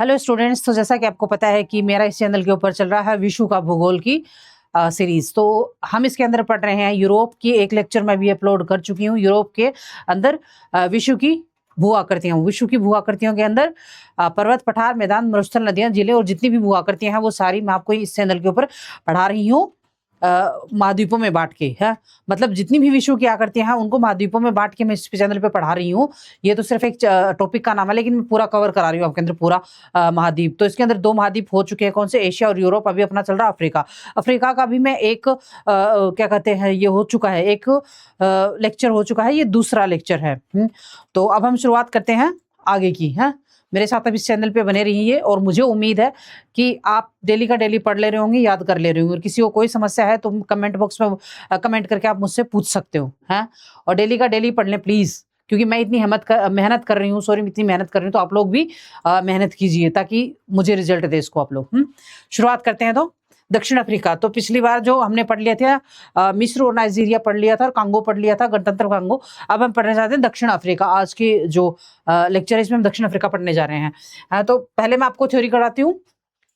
Hello students, तो जैसा कि आपको पता है कि मेरा इस चैनल के ऊपर चल रहा है विश्व का भूगोल की सीरीज। तो हम इसके अंदर पढ़ रहे हैं यूरोप की। एक लेक्चर मैं भी अपलोड कर चुकी हूँ यूरोप के अंदर विश्व की भू आकृतियां। विश्व की भू आकृतियों के अंदर पर्वत, पठार, मैदान, मरुस्थल, नदियां, जिले और जितनी भी भू आकृतियां हैं वो सारी मैं आपको इस चैनल के ऊपर पढ़ा रही हूँ महाद्वीपों में बांट के है। मतलब जितनी भी विश्व की आकृतियां हैं उनको महाद्वीपों में बांट के मैं इस चैनल पे पढ़ा रही हूँ। ये तो सिर्फ एक टॉपिक का नाम है, लेकिन मैं पूरा कवर करा रही हूँ आपके अंदर पूरा महाद्वीप। तो इसके अंदर 2 महाद्वीप हो चुके हैं, कौन से? एशिया और यूरोप। अभी अपना चल रहा है अफ्रीका। अफ्रीका का भी मैं एक क्या कहते हैं, ये हो चुका है, एक लेक्चर हो चुका है, ये दूसरा लेक्चर है। तो अब हम शुरुआत करते हैं आगे की। है, मेरे साथ अब इस चैनल पे बने रहिए और मुझे उम्मीद है कि आप डेली का डेली पढ़ ले रहे होंगे, याद कर ले रहे होंगे। और किसी को कोई समस्या है तो कमेंट बॉक्स में कमेंट करके आप मुझसे पूछ सकते हो। हैं, और डेली का डेली पढ़ लें प्लीज, क्योंकि मैं इतनी मेहनत कर रही हूँ, इतनी मेहनत कर रही हूँ, तो आप लोग भी मेहनत कीजिए ताकि मुझे रिजल्ट दे इसको आप लोग। शुरुआत करते हैं। तो दक्षिण अफ्रीका, तो पिछली बार जो हमने पढ़ लिया था मिस्र और नाइजीरिया पढ़ लिया था और कांगो पढ़ लिया था, गणतंत्र कांगो। अब हम पढ़ने चाहते हैं दक्षिण अफ्रीका। आज के जो लेक्चर है इसमें हम दक्षिण अफ्रीका पढ़ने जा रहे हैं। तो पहले मैं आपको थ्योरी कराती हूँ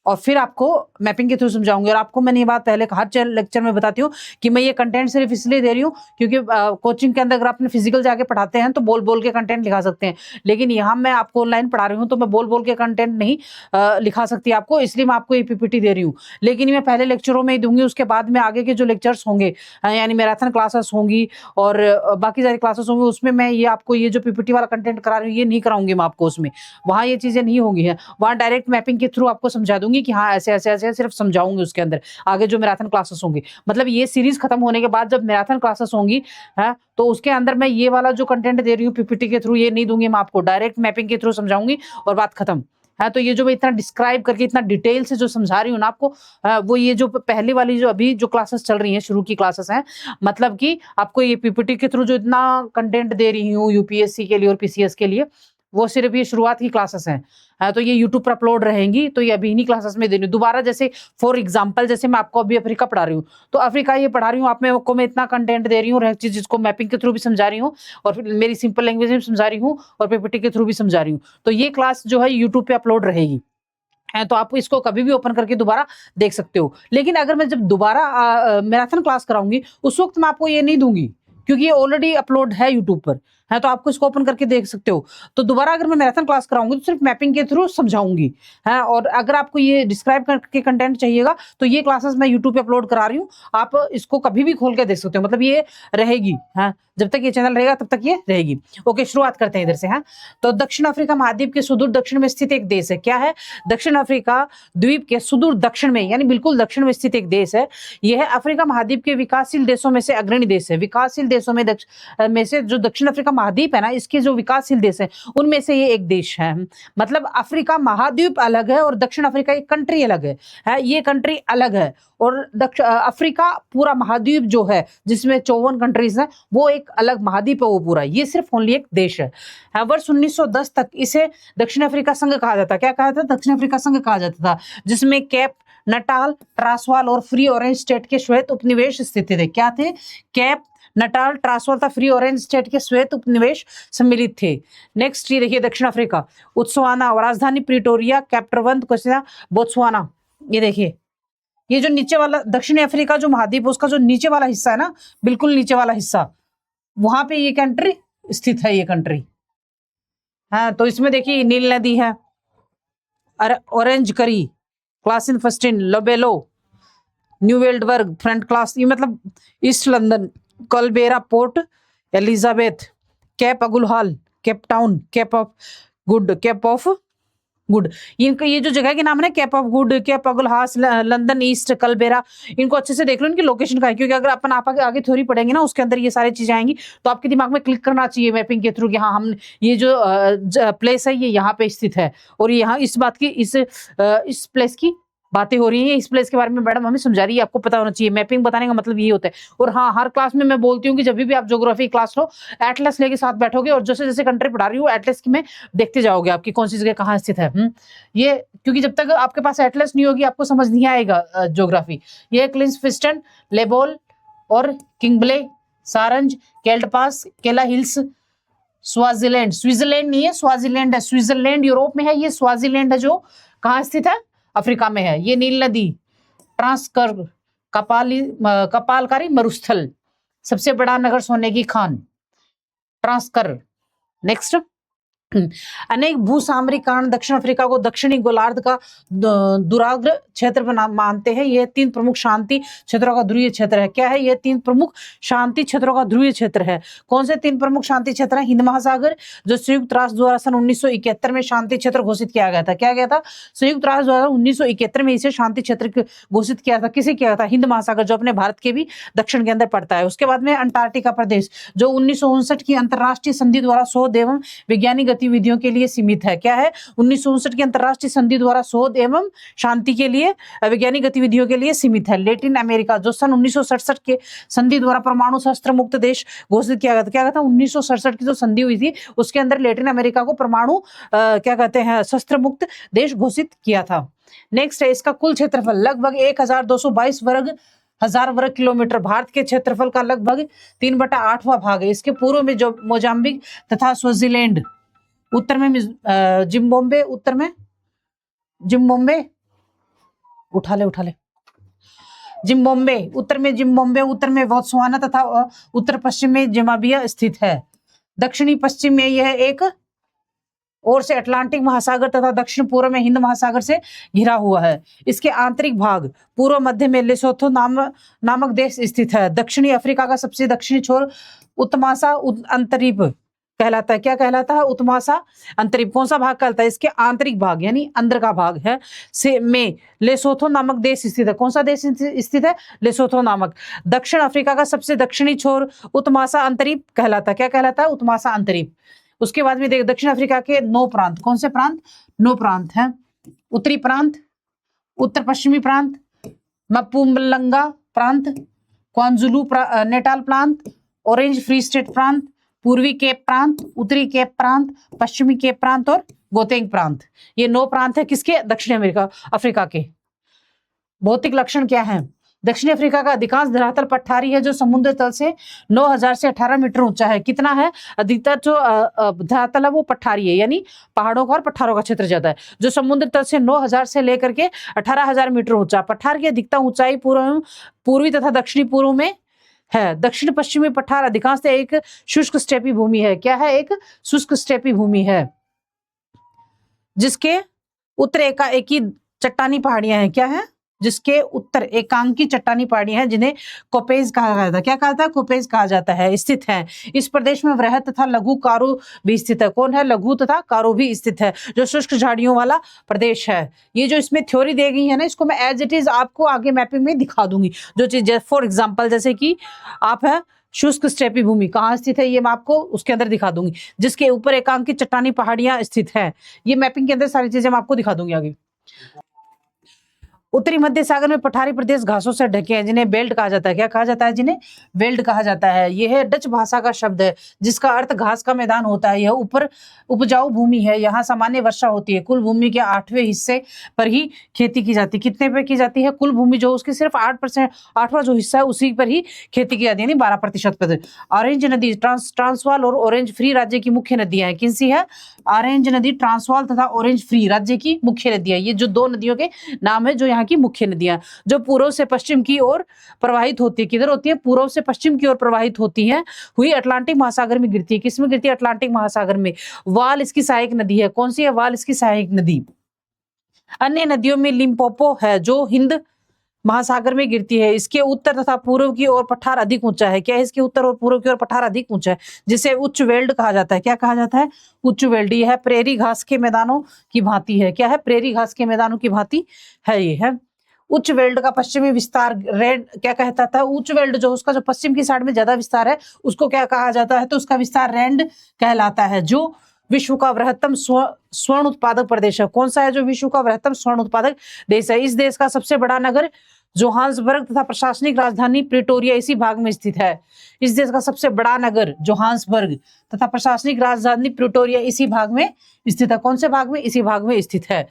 और फिर आपको मैपिंग के थ्रू समझाऊंगी। और आपको मैंने ये बात पहले हर लेक्चर में बताती हूँ कि मैं ये कंटेंट सिर्फ इसलिए दे रही हूँ क्योंकि कोचिंग के अंदर अगर आपने फिजिकल जाके पढ़ाते हैं तो बोल बोल के कंटेंट लिखा सकते हैं, लेकिन यहाँ मैं आपको ऑनलाइन पढ़ा रही हूँ तो मैं बोल बोल के कंटेंट नहीं लिखा सकती आपको, इसलिए मैं आपको ये पीपीटी दे रही हूँ। लेकिन मैं पहले लेक्चरों में ही दूंगी, उसके बाद में आगे के जो लेक्चर्स होंगे यानी मैराथन क्लासेस होंगी और बाकी सारी क्लासेस होंगी, उसमें मैं ये आपको ये जो पीपीटी वाला कंटेंट करा रही हूँ ये नहीं कराऊंगी मैं आपको। उसमें वहाँ ये चीजें नहीं होंगी है, वहाँ डायरेक्ट मैपिंग के थ्रू आपको समझा दूंगी कि हाँ ऐसे ऐसे ऐसे सिर्फ समझाऊंगी। उसके अंदर आगे जो मैराथन क्लासेस होंगी, मतलब ये सीरीज खत्म होने के बाद जब मैराथन क्लासेस होंगी है तो उसके अंदर मैं ये वाला जो कंटेंट दे रही हूँ पीपीटी के थ्रू ये नहीं दूंगी मैं आपको, डायरेक्ट मैपिंग के थ्रू समझाऊंगी और बात खत्म है। तो ये जो मैं इतना डिस्क्राइब करके इतना डिटेल से जो समझा रही हूँ ना आपको, वो ये जो पहली वाली जो अभी जो क्लासेस चल रही हैं शुरू की क्लासेस हैं, मतलब कि आपको ये पीपीटी के थ्रू जो इतना कंटेंट दे रही हूँ यूपीएससी के लिए और पीसीएस के लिए, वो सिर्फ ये शुरुआत की क्लासेस हैं। तो ये यूट्यूब पर अपलोड रहेंगी, तो ये अभी इन्हीं क्लासेस में दे रही हूँ दोबारा। जैसे फॉर एग्जांपल जैसे मैं आपको अभी अफ्रीका पढ़ा रही हूँ तो अफ्रीका ये पढ़ा रही हूँ आप, को मैं इतना कंटेंट दे रही हूँ, हर चीज जिसको मैपिंग के थ्रू भी समझा रही हूँ और फिर मेरी सिंपल लैंग्वेज में समझा रही हूँ और पीपीटी के थ्रू भी समझा रही हूँ। तो ये क्लास जो है यूट्यूब पे अपलोड रहेगी है, तो आप इसको कभी भी ओपन करके दोबारा देख सकते हो। लेकिन अगर मैं जब दोबारा मैराथन क्लास कराऊंगी उस वक्त मैं आपको ये नहीं दूंगी क्योंकि ये ऑलरेडी अपलोड है यूट्यूब पर है, तो आपको इसको ओपन करके देख सकते हो। तो दोबारा अगर मैं मैराथन क्लास कराऊंगी तो सिर्फ मैपिंग के थ्रू समझाऊंगी है। और अगर आपको ये डिस्क्राइब करके कंटेंट चाहिएगा तो ये क्लासेस मैं यूट्यूब पे अपलोड करा रही हूँ, आप इसको कभी भी खोल के देख सकते हो, मतलब ये रहेगी है, जब तक ये चैनल रहेगा तब तक ये रहेगी। ओके, शुरुआत करते हैं इधर से। है, तो दक्षिण अफ्रीका महाद्वीप के सुदूर दक्षिण में स्थित एक देश है। क्या है? दक्षिण अफ्रीका द्वीप के सुदूर दक्षिण में यानी बिल्कुल दक्षिण में स्थित एक देश है। यह अफ्रीका महाद्वीप के विकासशील देशों में से अग्रणी देश है। विकासशील देशों में से जो दक्षिण अफ्रीका महाद्वीप है ना, इसके जो विकासशील देश है उनमें से ये एक देश है। मतलब अफ्रीका महाद्वीप अलग है और दक्षिण अफ्रीका एक कंट्री अलग है, ये कंट्री अलग है। और अफ्रीका पूरा महाद्वीप जो है जिसमें 54 कंट्रीज हैं वो एक अलग महाद्वीप है, वो पूरा, ये सिर्फ ओनली एक देश है। वर्ष 1910 तक इसे दक्षिण अफ्रीका संघ कहा जाता। क्या कहा था? दक्षिण अफ्रीका संघ कहा जाता था, जिसमें कैप, नटाल, ट्रांसवाल और फ्री ऑरेंज स्टेट के श्वेत उपनिवेश स्थित थे। क्या थे? कैप, नटाल, ट्रांसवाल था फ्री ऑरेंज स्टेट के श्वेत उपनिवेश सम्मिलित थे। नेक्स्ट ये देखिए दक्षिण अफ्रीका, उत्सवाना, राजधानी प्रिटोरिया, कैप्टरवंत कोसिया, बोत्सवाना। ये देखिए ये जो नीचे वाला दक्षिणी अफ्रीका जो महाद्वीप उसका जो नीचे वाला हिस्सा है ना, बिल्कुल नीचे वाला हिस्सा, वहां पे ये कंट्री स्थित है, ये कंट्री। हाँ, तो इसमें देखिए नील नदी है, ऑरेंज करी, क्लासिन फस्टिन, लोबेलो, न्यू वेल्डबर्ग, फ्रंट क्लास, ये मतलब ईस्ट लंदन, कलबेरा, Port Elizabeth, Cape Agulhas, Cape Town, Cape of Good. इनका ये जो जगह के नाम है ना, Cape of Good, Cape Agulhas, London East, कलबेरा, इनको अच्छे से देख लो इनकी लोकेशन का है, क्योंकि अगर अपन आप आगे थ्योरी पढ़ेंगे ना उसके अंदर ये सारी चीजें आएंगी तो आपके दिमाग में क्लिक करना चाहिए मैपिंग के थ्रू कि हाँ हम ये जो प्लेस है ये यहाँ पे स्थित है और यहाँ इस बात की इस प्लेस की बातें हो रही हैं, इस प्लेस के बारे में मैडम हमें समझा रही है, आपको पता होना चाहिए। मैपिंग बताने का मतलब ये होता है। और हाँ, हर क्लास में मैं बोलती हूँ कि जब भी आप ज्योग्राफी क्लास लो एटलस लेके साथ बैठोगे और जैसे जैसे कंट्री पढ़ा रही हूँ एटलस की में देखते जाओगे आपकी कौन सी जगह कहाँ स्थित है। ये क्योंकि जब तक आपके पास एटलस नहीं होगी आपको समझ नहीं आएगा ज्योग्राफी। ये क्लिंसफिस्टन, लेबोल और किंगब्ले, सारंज, केल्टपास, केला हिल्स, स्वाजीलैंड, स्विट्जरलैंड नहीं है, स्वाजीलैंड है। स्विट्जरलैंड यूरोप में है, ये स्वाजीलैंड है जो कहाँ स्थित है, अफ्रीका में है। ये नील नदी, ट्रांसकर, कपालकारी मरुस्थल, सबसे बड़ा नगर सोने की खान, ट्रांसकर। नेक्स्ट, अनेक भूसामरिक कारण दक्षिण अफ्रीका को दक्षिणी गोलार्ध का दुराग्र क्षेत्र मानते हैं। यह 3 प्रमुख शांति क्षेत्रों का ध्रुवीय क्षेत्र है। क्या है? यह 3 प्रमुख शांति क्षेत्रों का ध्रुवीय क्षेत्र है। कौन से 3 प्रमुख शांति क्षेत्र हैं? हिंद महासागर, जो संयुक्त राष्ट्र द्वारा सन 1971 में शांति क्षेत्र घोषित किया गया था। क्या गया था? संयुक्त राष्ट्र द्वारा 1971 में इसे शांति क्षेत्र घोषित किया था। किसे किया था? हिंद महासागर, जो अपने भारत के भी दक्षिण के अंदर पड़ता है। उसके बाद में अंटार्कटिका प्रदेश, जो 1959 की अंतरराष्ट्रीय संधि द्वारा शोध एवं वैज्ञानिक गतिविधियों के लिए सीमित है। क्या है? 1959 की अंतरराष्ट्रीय संधि द्वारा शोध एवं शांति के लिए, वैज्ञानिक गतिविधियों के लिए सीमित है। लैटिन अमेरिका, जो सन 1967 के संधि द्वारा परमाणु शस्त्र मुक्त देश घोषित किया गया था। क्या कहता है? 1967 की जो संधि हुई थी उसके अंदर लैटिन अमेरिका को परमाणु क्या कहते हैं, शस्त्र मुक्त देश घोषित किया था। नेक्स्ट है, इसका कुल क्षेत्रफल लगभग 1222 हजार वर्ग किलोमीटर। भारत के क्षेत्रफल का लगभग 3/8वां भाग है। इसके पूर्व में जो मोजाम्बिक तथा स्विट्जरलैंड, उत्तर में जिम्बाब्वे, उत्तर में जिम्बाब्वे, उठा ले जिम्बाब्वे, उत्तर में जिम्बाब्वे, उत्तर में बोत्सवाना तथा उत्तर पश्चिम में जिम्बाब्वे स्थित है। दक्षिणी पश्चिम में यह एक ओर से अटलांटिक महासागर तथा दक्षिण पूर्व में हिंद महासागर से घिरा हुआ है। इसके आंतरिक भाग पूर्व मध्य में लेसोथो नामक देश स्थित है। दक्षिणी अफ्रीका का सबसे दक्षिणी छोर उत्तमासा अंतरीप कहलाता है। क्या कहलाता है? उत्तमासा अंतरीप। कौन सा भाग कहलाता है? इसके आंतरिक भाग यानी अंदर का भाग है से में लेसोथो नामक देश स्थित है। कौन सा देश स्थित है? लेसोथो नामक। दक्षिण अफ्रीका का सबसे दक्षिणी छोर उत्तमासा अंतरीप कहलाता है। क्या कहलाता है? उत्तमासा अंतरीप। उसके बाद में देख, दक्षिण अफ्रीका के 9 प्रांत। कौन से प्रांत? 9 प्रांत हैं। उत्तरी प्रांत, उत्तर पश्चिमी प्रांत, मपुमलंगा प्रांत, क्वांजुलू नेटाल प्रांत, ऑरेंज फ्री स्टेट प्रांत, पूर्वी केप प्रांत, उत्तरी केप प्रांत, पश्चिमी केप प्रांत और गोतेंग प्रांत। ये 9 प्रांत है किसके? दक्षिण अफ्रीका के। भौतिक लक्षण क्या है? दक्षिण अफ्रीका का अधिकांश धरातल पठारी है, जो समुद्र तल से 9000 से 18 मीटर ऊंचा है। कितना है? अधिकतर जो धरातल है वो पठारी है, यानी पहाड़ों का और पठारों का क्षेत्र ज्यादा है। जो समुद्र तल से 9000 से लेकर के 18000 मीटर ऊंचा। पठार की अधिकतम ऊंचाई पूर्वी तथा दक्षिणी पूर्व में है। दक्षिण पश्चिमी पठार अधिकांशतः एक शुष्क स्टेपी भूमि है। क्या है? एक शुष्क स्टेपी भूमि है, जिसके उत्तर एकाएकी चट्टानी पहाड़ियां हैं। क्या है? जिसके उत्तर एकांकी चट्टानी पहाड़ियां हैं, जिन्हें कोपेज कहा जाता है। क्या कहता है? कोपेज कहा जाता है, स्थित है। इस प्रदेश में वृहद तथा लघु कारो भी स्थित है। कौन है? लघु तथा कारो भी स्थित है, जो शुष्क झाड़ियों वाला प्रदेश है। ये जो इसमें थ्योरी दी गई है ना, इसको मैं एज इट इज आपको आगे मैपिंग में दिखा दूंगी। जो चीज, फॉर एग्जाम्पल, जैसे कि आप है शुष्क स्टेपी भूमि कहाँ स्थित है, ये मैं आपको उसके अंदर दिखा दूंगी। जिसके ऊपर एकांकी चट्टानी पहाड़ियां स्थित है, ये मैपिंग के अंदर सारी चीजें मैं आपको दिखा दूंगी आगे। उत्तरी मध्य सागर में पठारी प्रदेश घासों से ढके हैं, जिन्हें बेल्ट कहा जाता है। क्या कहा जाता है? जिन्हें बेल्ट कहा जाता है। यह डच भाषा का शब्द है, जिसका अर्थ घास का मैदान होता है। यह ऊपर उपजाऊ भूमि है, यहाँ सामान्य वर्षा होती है। कुल भूमि के 8वें हिस्से पर ही खेती की जाती है। कितने पे की जाती है? कुल भूमि जो उसकी सिर्फ 8%, 8वां जो हिस्सा है उसी पर ही खेती की जाती है, यानी 12% पर। ऑरेंज नदी ट्रांसवाल और ऑरेंज फ्री राज्य की मुख्य नदियां हैं। किन सी है? ऑरेंज नदी, ट्रांसवाल तथा ऑरेंज फ्री राज्य की मुख्य नदियां। ये जो 2 नदियों के नाम है, जो यहाँ की मुख्य नदियां, जो पूर्व से पश्चिम की ओर प्रवाहित होती है। किधर होती है? पूर्व से पश्चिम की ओर प्रवाहित होती है, हुई अटलांटिक महासागर में गिरती है। किसमें गिरती है? अटलांटिक महासागर में। वाल इसकी सहायक नदी है। कौन सी है? वाल इसकी सहायक नदी। अन्य नदियों में लिम्पोपो है, जो हिंद महासागर में गिरती है। इसके उत्तर तथा पूर्व की ओर पठार अधिक ऊंचा है। क्या है? इसके उत्तर और पूर्व की ओर पठार अधिक ऊंचा है, जिसे उच्च वेल्ड कहा जाता है। क्या कहा जाता है? उच्च वेल्ड। यह है प्रेरी घास के मैदानों की भांति है। क्या है? प्रेरी घास के मैदानों की भांति है। ये है उच्च वेल्ड का पश्चिमी विस्तार। रेड क्या कहता था? उच्च वेल्ड जो उसका जो पश्चिम की साइड में ज्यादा विस्तार है, उसको क्या कहा जाता है? तो उसका विस्तार रैंड कहलाता है, जो विश्व का वृहत्तम स्वर्ण उत्पादक प्रदेश है। कौन सा है? जो विश्व का वृहत्तम स्वर्ण उत्पादक देश है। इस देश का सबसे बड़ा नगर जोहान्सबर्ग तथा प्रशासनिक राजधानी प्रिटोरिया इसी भाग में स्थित है। इस देश का सबसे बड़ा नगर जोहान्सबर्ग तथा प्रशासनिक राजधानी प्रिटोरिया इसी भाग में स्थित है। कौन से भाग में? इसी भाग में स्थित है।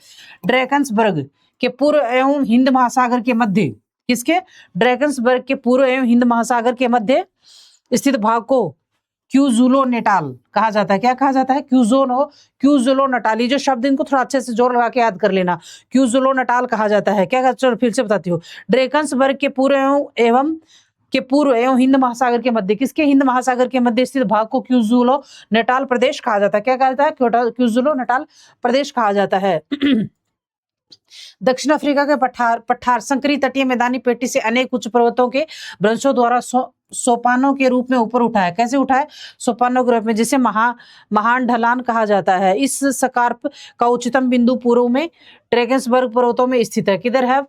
ड्रैकन्सबर्ग के पूर्व एवं हिंद महासागर के मध्य, किसके? ड्रैकन्सबर्ग के पूर्व एवं हिंद महासागर के मध्य स्थित भाग को क्यूजुलो नेटाल कहा जाता है। क्या कहा जाता है? क्यूजुलो नटाल। ये जो शब्द इनको थोड़ा अच्छे से जोर लगा के याद कर लेना। क्यूजुलो नटाल कहा जाता है। क्या? चलो फिर से बताती हूँ। ड्रेकन्सबर्ग के पूर्व एवं हिंद महासागर के मध्य, किसके? हिंद महासागर के मध्य स्थित भाग को क्यूजुलो नटाल प्रदेश कहा जाता है। क्या कहा जाता है? क्यूजुलो नटाल प्रदेश कहा जाता है। दक्षिण अफ्रीका के पठार संकरी तटीय मैदानी पेटी से अनेक उच्च पर्वतों के वंशों द्वारा सोपानों के रूप में ऊपर उठा है। कैसे उठा है? सोपानों के रूप में, जिसे महान ढलान कहा जाता है। इस स्कार्प का उच्चतम बिंदु पूर्व में ड्रैगन्सबर्ग पर्वतों में स्थित है। किधर है?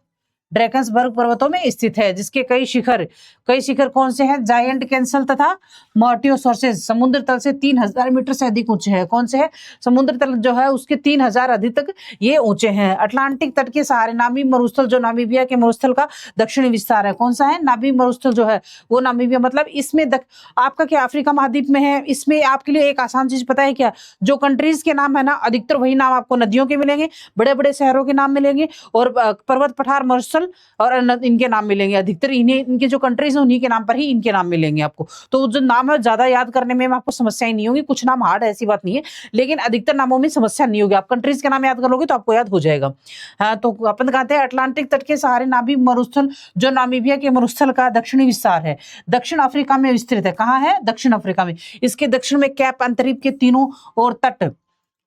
ड्रैगन्सबर्ग पर्वतों में स्थित है, जिसके कई शिखर कौन से हैं? जायंट कैंसल तथा मॉर्टियो सोर्सेस समुद्र तल से 3000 मीटर से अधिक ऊंचे हैं। कौन से है? समुद्र तल जो है उसके 3000 अधिक तक ये ऊंचे हैं। अटलांटिक तट के सहारे नामी मरुस्थल, जो नामीबिया के मरुस्थल का दक्षिणी विस्तार है। कौन सा है? नामी मरुस्थल जो है वो नामीबिया, मतलब इसमें आपका क्या अफ्रीका महाद्वीप में है। इसमें आपके लिए एक आसान चीज पता है क्या? जो कंट्रीज के नाम है ना, अधिकतर वही नाम आपको नदियों के मिलेंगे, बड़े बड़े शहरों के नाम मिलेंगे, और पर्वत पठार मरुस्थल और इनके नाम मिलेंगे। अधिकतर इनके जो कंट्रीज हैं उन्हीं के नाम पर ही इनके नाम मिलेंगे आपको। तो जो नाम है ज्यादा याद करने में आपको समस्याएं नहीं होगी। कुछ नाम हार्ड है ऐसी बात नहीं है, लेकिन अधिकतर नामों में समस्या नहीं होगी। आप कंट्रीज के नाम याद कर लोगे तो आपको याद हो जाएगा। हाँ, तो अपन कहते हैं अटलांटिक तट के सहारे नामी मरुस्थल, जो नामीबिया के मरुस्थल का दक्षिणी विस्तार है, दक्षिण अफ्रीका में विस्तृत है। कहाँ है? दक्षिण अफ्रीका में। इसके दक्षिण में कैप अंतरीप के तीनों और तट,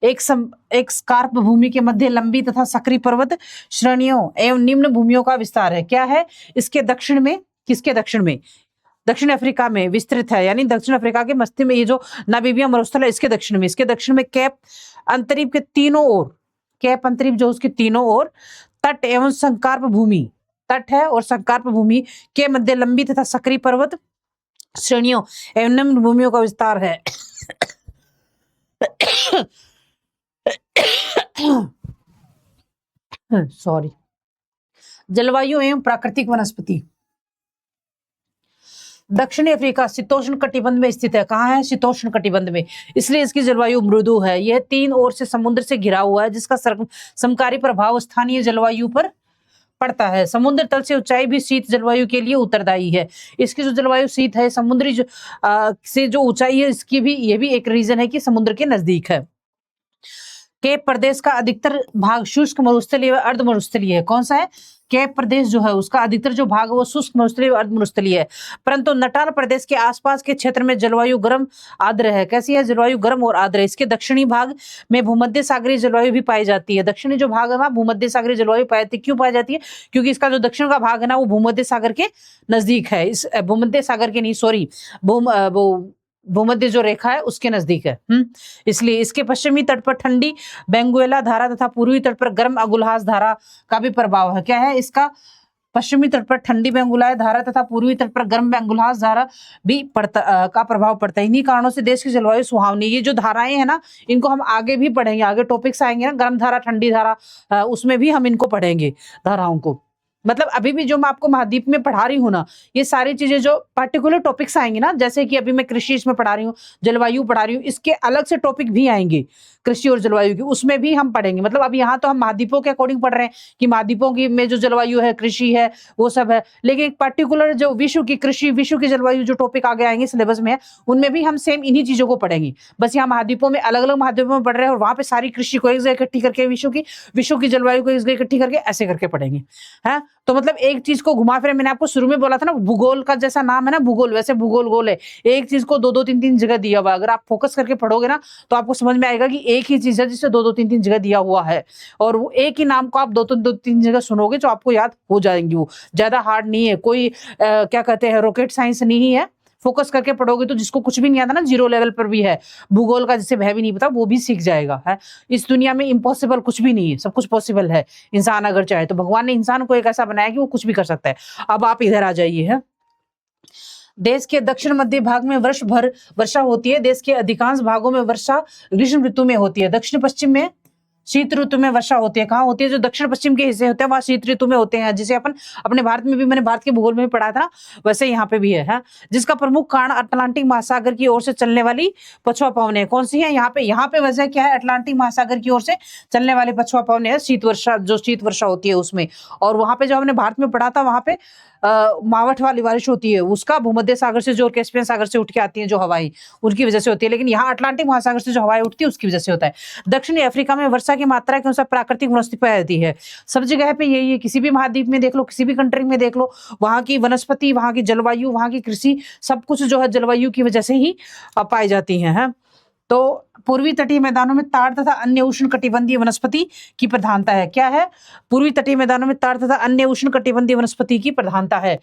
एक स्कार्प भूमि के मध्य लंबी तथा सक्रिय पर्वत श्रेणियों एवं निम्न भूमियों का विस्तार है। क्या है? इसके दक्षिण में, किसके दक्षिण में? दक्षिण अफ्रीका में विस्तृत है, यानी दक्षिण अफ्रीका के मध्य में ये जो नामीबिया मरुस्थल है इसके दक्षिण में कैप अंतरीप के तीनों ओर, कैप अंतरीप जो उसके तीनों ओर तट एवं संकार्प भूमि, तट है और संकार्प भूमि के मध्य लंबी तथा सक्रिय पर्वत श्रेणियों एवं निम्न भूमियों का विस्तार है। सॉरी। जलवायु एवं प्राकृतिक वनस्पति। दक्षिणी अफ्रीका शीतोष्ण कटिबंध में स्थित है। कहाँ है? शीतोष्ण कटिबंध में, इसलिए इसकी जलवायु मृदु है। यह 3 ओर से समुद्र से घिरा हुआ है, जिसका समकारी प्रभाव स्थानीय जलवायु पर पड़ता है। समुद्र तल से ऊंचाई भी शीत जलवायु के लिए उत्तरदायी है। इसकी जो जलवायु शीत है, समुद्री से जो ऊंचाई है इसकी भी, ये भी एक रीजन है कि समुद्र के नजदीक है। केप प्रदेश का अधिकतर भाग शुष्क मरुस्थलीय व अर्ध मरुस्थलीय है। कौन सा है? केप प्रदेश जो है उसका अधिकतर जो भाग है वो शुष्क मरुस्थलीय व अर्ध मरुस्थलीय है, परंतु नटाल प्रदेश के आसपास के क्षेत्र में जलवायु गर्म आर्द्र है। कैसी है? जलवायु गर्म और आर्द्र है। इसके दक्षिणी भाग में भूमध्य सागरीय जलवायु भी पाई जाती है। दक्षिणी जो भाग है वहाँ भूमध्य सागरीय जलवायु पाई जाती है। क्यों पाई जाती है? क्योंकि इसका जो दक्षिण का भाग है ना वो भूमध्य सागर के नजदीक है। इस भूमध्य सागर के नहीं, सॉरी, भूमध्य जो रेखा है उसके नजदीक है। इसलिए इसके पश्चिमी तट पर ठंडी बेंगुएला धारा तथा पूर्वी तट पर गर्म अगुल्हास धारा का भी प्रभाव है। क्या है? इसका पश्चिमी तट पर ठंडी बेंगुलाय धारा तथा पूर्वी तट पर गर्म बेंगुल्हास धारा भी का प्रभाव पड़ता है। इन्हीं कारणों से देश की जलवायु सुहावनी। ये जो धाराएं हैं ना इनको हम आगे भी पढ़ेंगे, आगे टॉपिक्स आएंगे ना, गर्म धारा ठंडी धारा, उसमें भी हम इनको पढ़ेंगे धाराओं को। मतलब अभी भी जो मैं आपको महाद्वीप में पढ़ा रही हूँ ना, ये सारी चीजें जो पर्टिकुलर टॉपिक्स आएंगे ना, जैसे कि अभी मैं कृषि इसमें पढ़ा रही हूँ, जलवायु पढ़ा रही हूँ, इसके अलग से टॉपिक भी आएंगे कृषि और जलवायु की, उसमें भी हम पढ़ेंगे। मतलब अब यहाँ तो हम महाद्वीपों के अकॉर्डिंग पढ़ रहे हैं कि महाद्वीपों की में जो जलवायु है, कृषि है, वो सब है, लेकिन एक पर्टिकुलर जो विश्व की कृषि, विश्व की जलवायु जो टॉपिक आगे आएंगे सिलेबस में, उनमें भी हम सेम इन्हीं चीजों को पढ़ेंगे। बस यहाँ महाद्वीपों में अलग अलग महाद्वीपों में पढ़ रहे हैं और वहां पे सारी कृषि को एक जगह इकट्ठी करके, विश्व की जलवायु को एक जगह इकट्ठी करके ऐसे करके पढ़ेंगे। है तो मतलब एक चीज को घुमा फिर, मैंने आपको शुरू में बोला था ना, भूगोल का जैसा नाम है ना भूगोल, वैसे भूगोल गोल है। एक चीज को 2-2, 3-3 जगह दिया हुआ। अगर आप फोकस करके पढ़ोगे ना तो आपको समझ में आएगा कि एक ही चीज है जिसे 2-2, 3-3 जगह दिया हुआ है, और वो एक ही नाम को आप 2-3 जगह सुनोगे तो आपको याद हो जाएंगी। वो ज्यादा हार्ड नहीं है, कोई क्या कहते हैं रॉकेट साइंस नहीं है। फोकस करके पढ़ोगे तो जिसको कुछ भी नहीं आता ना, 0 लेवल पर भी है भूगोल का, जिसे वह भी नहीं पता वो भी सीख जाएगा। है इस दुनिया में इम्पॉसिबल कुछ भी नहीं है, सब कुछ पॉसिबल है। इंसान अगर चाहे तो, भगवान ने इंसान को एक ऐसा बनाया कि वो कुछ भी कर सकता है। अब आप इधर आ जाइए। है देश के दक्षिण मध्य भाग में वर्ष भर वर्षा होती है। देश के अधिकांश भागों में वर्षा ग्रीष्म ऋतु में होती है। दक्षिण पश्चिम में शीत ऋतु में वर्षा होती है, कहाँ होती है? जो दक्षिण पश्चिम के हिस्से होते हैं वहाँ शीत ऋतु में होते हैं, जिसे अपन अपने भारत में भी, मैंने भारत के भूगोल में भी पढ़ा था, वैसे यहाँ पे भी है, हाँ? जिसका प्रमुख कारण अटलांटिक महासागर की ओर से चलने वाली पछुआ पवनें हैं। कौन सी है? यहाँ पे वजह क्या है? अटलांटिक महासागर की ओर से चलने वाली पछुआ पवनें है, शीत वर्षा होती है उसमें। और वहां पे जो हमने भारत में पढ़ा था, वहां पे मावठ वाली बारिश होती है, उसका भूमध्य सागर से जो कैस्पियन सागर से उठ के आती है जो हवाएं, उनकी वजह से होती है। लेकिन यहाँ अटलांटिक महासागर से जो हवाएं उठती है उसकी वजह से होता है। दक्षिणी अफ्रीका में वर्षा की मात्रा के अनुसार प्राकृतिक वनस्पति पाई जाती है। सब जगह पे यही है, किसी भी महाद्वीप में देख लो, किसी भी कंट्री में देख लो, वहां की वनस्पति, वहां की जलवायु, वहां की कृषि, सब कुछ जो है जलवायु की वजह से ही पाई जाती है। तो पूर्वी तटीय मैदानों में ताड़ तथा अन्य उष्णकटिबंधीय वनस्पति की प्रधानता है। क्या है? पूर्वी तटीय मैदानों में ताड़ तथा अन्य उष्णकटिबंधीय वनस्पति की प्रधानता है।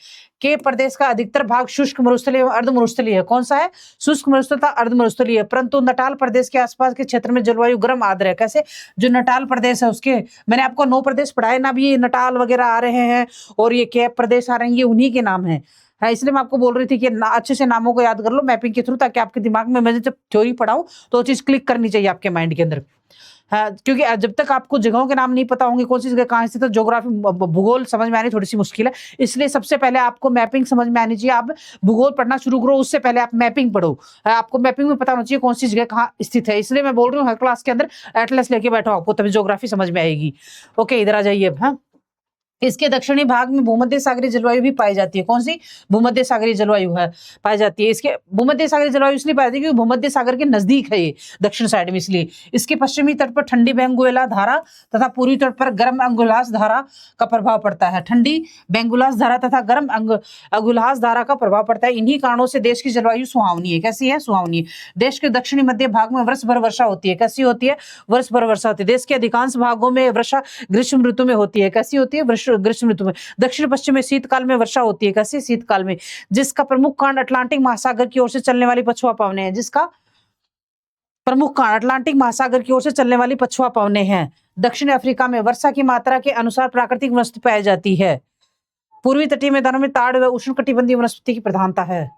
के प्रदेश का अधिकतर भाग शुष्क मरुस्थलीय एवं अर्ध मरुस्थलीय है। कौन सा है? शुष्क मरुस्थलीय तथा अर्ध मरुस्थलीय है। परंतु नटाल प्रदेश के आसपास के क्षेत्र में जलवायु गर्म आर्द्र है। कैसे? जो नटाल प्रदेश है उसके, मैंने आपको 9 प्रदेश पढ़ाए ना, भी ये नटाल वगैरह आ रहे हैं और ये कैप प्रदेश आ रहे हैं, ये उन्हीं के नाम है। हाँ, इसलिए मैं आपको बोल रही थी कि अच्छे से नामों को याद कर लो मैपिंग के थ्रू, ताकि आपके दिमाग में, मैं जब थ्योरी पढ़ाऊं तो वो चीज क्लिक करनी चाहिए आपके माइंड के अंदर। हाँ, क्योंकि जब तक आपको जगहों के नाम नहीं पता होंगे, कौन सी जगह कहाँ स्थित है, तो ज्योग्राफी भूगोल समझ में आनी थोड़ी सी मुश्किल है। इसलिए सबसे पहले आपको मैपिंग समझ में आनी चाहिए। आप भूगोल पढ़ना शुरू करो, उससे पहले आप मैपिंग पढ़ो। आपको मैपिंग में पता होना चाहिए कौन सी जगह कहाँ स्थित है। इसलिए मैं बोल रही हूँ हर क्लास के अंदर एटलस लेके बैठो, आपको तभी ज्योग्राफी समझ में आएगी। ओके, इधर आ जाइए अब। हाँ, इसके दक्षिणी भाग में भूमध्य सागरीय जलवायु भी पाई जाती है। कौन सी? भूमध्य सागरीय जलवायु है, पाई जाती है। इसके भूमध्य सागरीय जलवायु इसलिए पाई जाती है क्योंकि भूमध्य सागर के नजदीक है ये, दक्षिण साइड में, इसलिए। इसके पश्चिमी तट पर ठंडी बेंगुएला धारा तथा पूर्वी तट पर गर्म अंगुलास धारा का प्रभाव पड़ता है। ठंडी बेंगुलास धारा तथा गर्म अंगुलास धारा का प्रभाव पड़ता है। इन्हीं कारणों से देश की जलवायु सुहावनी है। कैसी है? सुहावनी है। देश के दक्षिणी मध्य भाग में वर्ष भर वर्षा होती है। कैसी होती है? वर्ष भर वर्षा होती है। देश के अधिकांश भागों में वर्षा ग्रीष्म ऋतु में होती है। कैसी होती है? ग्रीष्म ऋतु में। दक्षिण पश्चिम में शीतकाल में वर्षा होती है। कैसे? शीतकाल में। जिसका प्रमुख कारण अटलांटिक महासागर की ओर से चलने वाली पछुआ पवनें हैं। जिसका प्रमुख कारण अटलांटिक महासागर की ओर से चलने वाली पछुआ पवनें हैं। दक्षिण अफ्रीका में वर्षा की मात्रा के अनुसार प्राकृतिक वनस्पति पाई जाती है। पूर्वी तटीय मैदानों में ताड़ व उष्णकटिबंधीय वनस्पति की प्रधानता है।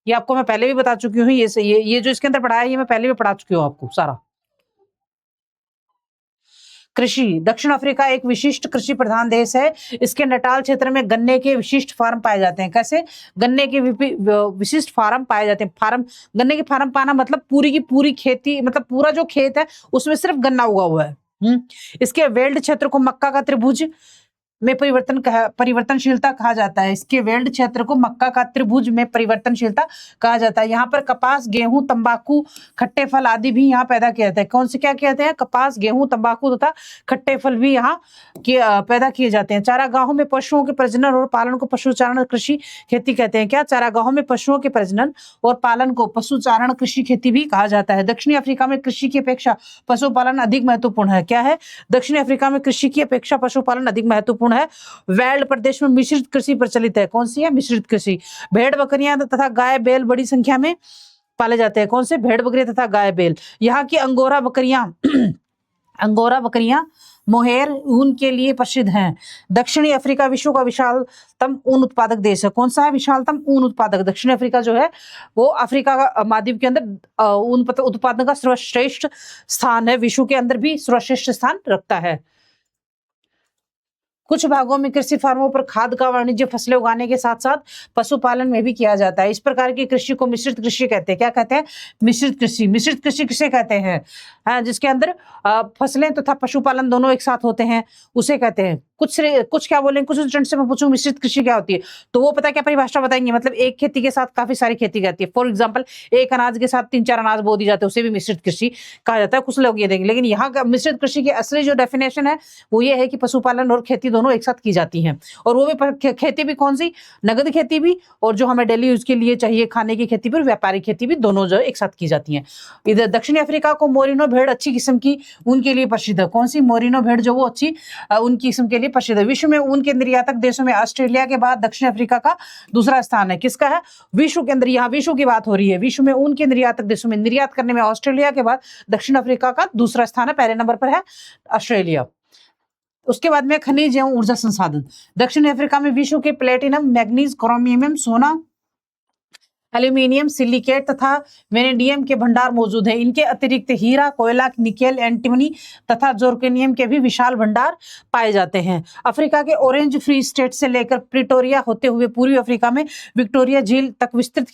ये आपको मैं पहले भी बता चुकी हूँ। ये जो इसके अंदर पढ़ाया है, ये मैं पहले भी पढ़ा चुकी हूँ आपको सारा। कृषि। दक्षिण अफ्रीका एक विशिष्ट कृषि प्रधान देश है। इसके नटाल क्षेत्र में गन्ने के विशिष्ट फार्म पाए जाते हैं। कैसे? गन्ने के विशिष्ट फार्म पाए जाते हैं। गन्ने के फार्म पाना मतलब पूरी की पूरी खेती, मतलब पूरा जो खेत है उसमें सिर्फ गन्ना उगा हुआ है। इसके वेल्ड क्षेत्र को मक्का का त्रिभुज में परिवर्तनशीलता कहा जाता है। इसके वेल्ड क्षेत्र को मक्का का त्रिभुज में परिवर्तनशीलता कहा जाता है। यहाँ पर कपास, गेहूं, तंबाकू, खट्टे फल आदि भी यहाँ पैदा किया जाता है। कौन से क्या कहते हैं? कपास, गेहूं, तंबाकू तथा खट्टे फल भी यहाँ पैदा किए जाते हैं। चारागाहों में पशुओं के प्रजनन और पालन को पशुचारण कृषि खेती कहते हैं। क्या? चारागाहों में पशुओं के प्रजनन और पालन को पशुचारण कृषि खेती भी कहा जाता है। दक्षिणी अफ्रीका में कृषि की अपेक्षा पशुपालन अधिक महत्वपूर्ण है। क्या है? दक्षिणी अफ्रीका में कृषि की अपेक्षा पशुपालन अधिक महत्वपूर्ण है। वेल्ड प्रदेश में मिश्रित कृषि प्रचलित है। कौन सी है? मिश्रित कृषि। भेड़ बकरियां तथा गाय बैल बड़ी संख्या में पाले जाते हैं। कौन से? भेड़ बकरियां तथा गाय बैल। यहाँ की अंगोरा बकरियां मोहेर ऊन के लिए प्रसिद्ध हैं। दक्षिणी अफ्रीका विश्व का विशालतम ऊन उत्पादक देश है। कौन सा है विशालतम ऊन उत्पादक? दक्षिण अफ्रीका जो है वो अफ्रीका का महाद्वीप के अंदर ऊन उत्पादन का सर्वश्रेष्ठ स्थान है। विश्व के अंदर भी सर्वश्रेष्ठ स्थान रखता है। कुछ भागों में कृषि फार्मों पर खाद का वाणिज्य फसलें उगाने के साथ साथ पशुपालन में भी किया जाता है। इस प्रकार की कृषि को मिश्रित कृषि कहते हैं। क्या कहते हैं? मिश्रित कृषि। मिश्रित कृषि किसे कहते हैं? जिसके अंदर फसलें तथा पशुपालन दोनों एक साथ होते हैं, उसे कहते हैं। कुछ क्या बोलेंगे, कुछ स्टूडेंट से मैं पूछूं मिश्रित कृषि क्या होती है, तो वो पता क्या परिभाषा बताएंगे? मतलब एक खेती के साथ काफी सारी खेती करती है। फॉर एग्जाम्पल, एक अनाज के साथ 3-4 अनाज बो दी जाते हैं, उसे भी मिश्रित कृषि कहा जाता है। कुछ लोग ये देंगे, लेकिन यहाँ का मिश्रित कृषि की असली जो डेफिनेशन है वो ये है कि पशुपालन और खेती दोनों एक साथ की जाती हैं। और वो भी खेती भी कौन सी? नगद खेती भी, और जो हमें डेली यूज के लिए चाहिए खाने की खेती भी, और व्यापारिक खेती भी, दोनों जो एक साथ की जाती हैं। इधर दक्षिणी अफ्रीका को मोरिनो भेड़ अच्छी किस्म की ऊन के लिए प्रसिद्ध है। कौन सी? मोरिनो भेड़ जो वो अच्छी ऊन की किस्म के लिए प्रसिद्ध है। विश्व में ऊन के निर्यातक देशों में ऑस्ट्रेलिया के बाद दक्षिण अफ्रीका का दूसरा स्थान है। किसका है? विश्व के अंदर, यहाँ विश्व की बात हो रही है। विश्व में ऊन के निर्यातक देशों में निर्यात करने में ऑस्ट्रेलिया के बाद दक्षिण अफ्रीका का दूसरा स्थान है। पहले नंबर पर है ऑस्ट्रेलिया। उसके बाद में खनिज एवं ऊर्जा संसाधन। दक्षिण अफ्रीका में विश्व के प्लेटिनम, मैग्नीज, क्रोमियम, सोना एल्यूमिनियम, सिलिकेट तथा वेनेडियम के भंडार मौजूद हैं। इनके अतिरिक्त हीरा, कोयला, निकेल, एंटीमनी तथा जोर्केनियम के भी विशाल भंडार पाए जाते हैं। अफ्रीका के ऑरेंज फ्री स्टेट से लेकर प्रिटोरिया होते हुए पूर्वी अफ्रीका में विक्टोरिया झील तक विस्तृत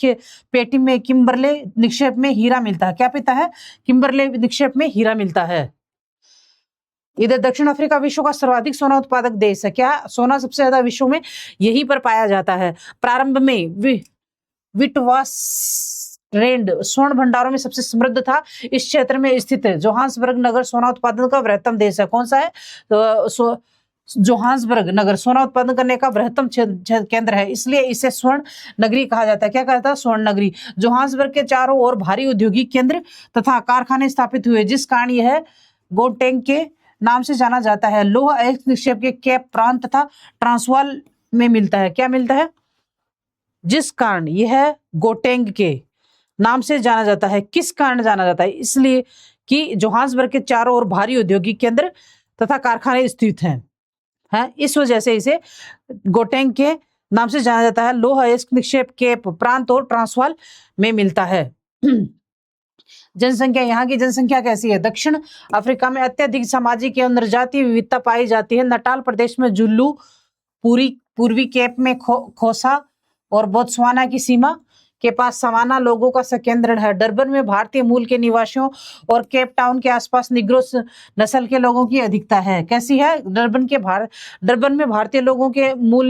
पेटी में किम्बरले निक्षेप में हीरा मिलता है। क्या पता है? किम्बरले निक्षेप में हीरा मिलता है। इधर दक्षिण अफ्रीका विश्व का सर्वाधिक सोना उत्पादक देश है। क्या? सोना सबसे ज्यादा विश्व में यहीं पर पाया जाता है। प्रारंभ में विटवासरेंड स्वर्ण भंडारों में सबसे समृद्ध था। इस क्षेत्र में स्थित जोहान्सबर्ग नगर सोना उत्पादन का बृहत्तम देश है। कौन सा है? तो जोहान्सबर्ग नगर सोना उत्पादन करने का बृहत्तम केंद्र है, इसलिए इसे स्वर्ण नगरी कहा जाता है। क्या कहता है? स्वर्ण नगरी। जोहान्सबर्ग के चारों ओर भारी औद्योगिक केंद्र तथा कारखाने स्थापित हुए, जिस कारण यह गोटेंग के नाम से जाना जाता है। लोह अयस्क निक्षेप के केप प्रांत तथा ट्रांसवाल में मिलता है। क्या मिलता है? जिस कारण यह गोटेंग के नाम से जाना जाता है। किस कारण जाना जाता है? इसलिए कि जोहान्सबर्ग के चारों ओर भारी औद्योगिक केंद्र तथा कारखाने स्थित हैं। इस वजह से इसे गोटेंग के नाम से जाना जाता है। लोह अयस्क निक्षेप केप प्रांत और ट्रांसवाल में मिलता है। जनसंख्या, यहाँ की जनसंख्या कैसी है? दक्षिण अफ्रीका में अत्यधिक सामाजिक एवं जनजातीय विविधता पाई जाती है। नटाल प्रदेश में जुल्लू, पूर्वी केप में खोसा और बोत्सवाना की सीमा के पास सवाना लोगों का संकेंद्रण है। डरबन में भारतीय मूल के निवासियों और केप टाउन के आसपास निग्रो नस्ल के लोगों की अधिकता है। कैसी है? डरबन में भारतीय लोगों के मूल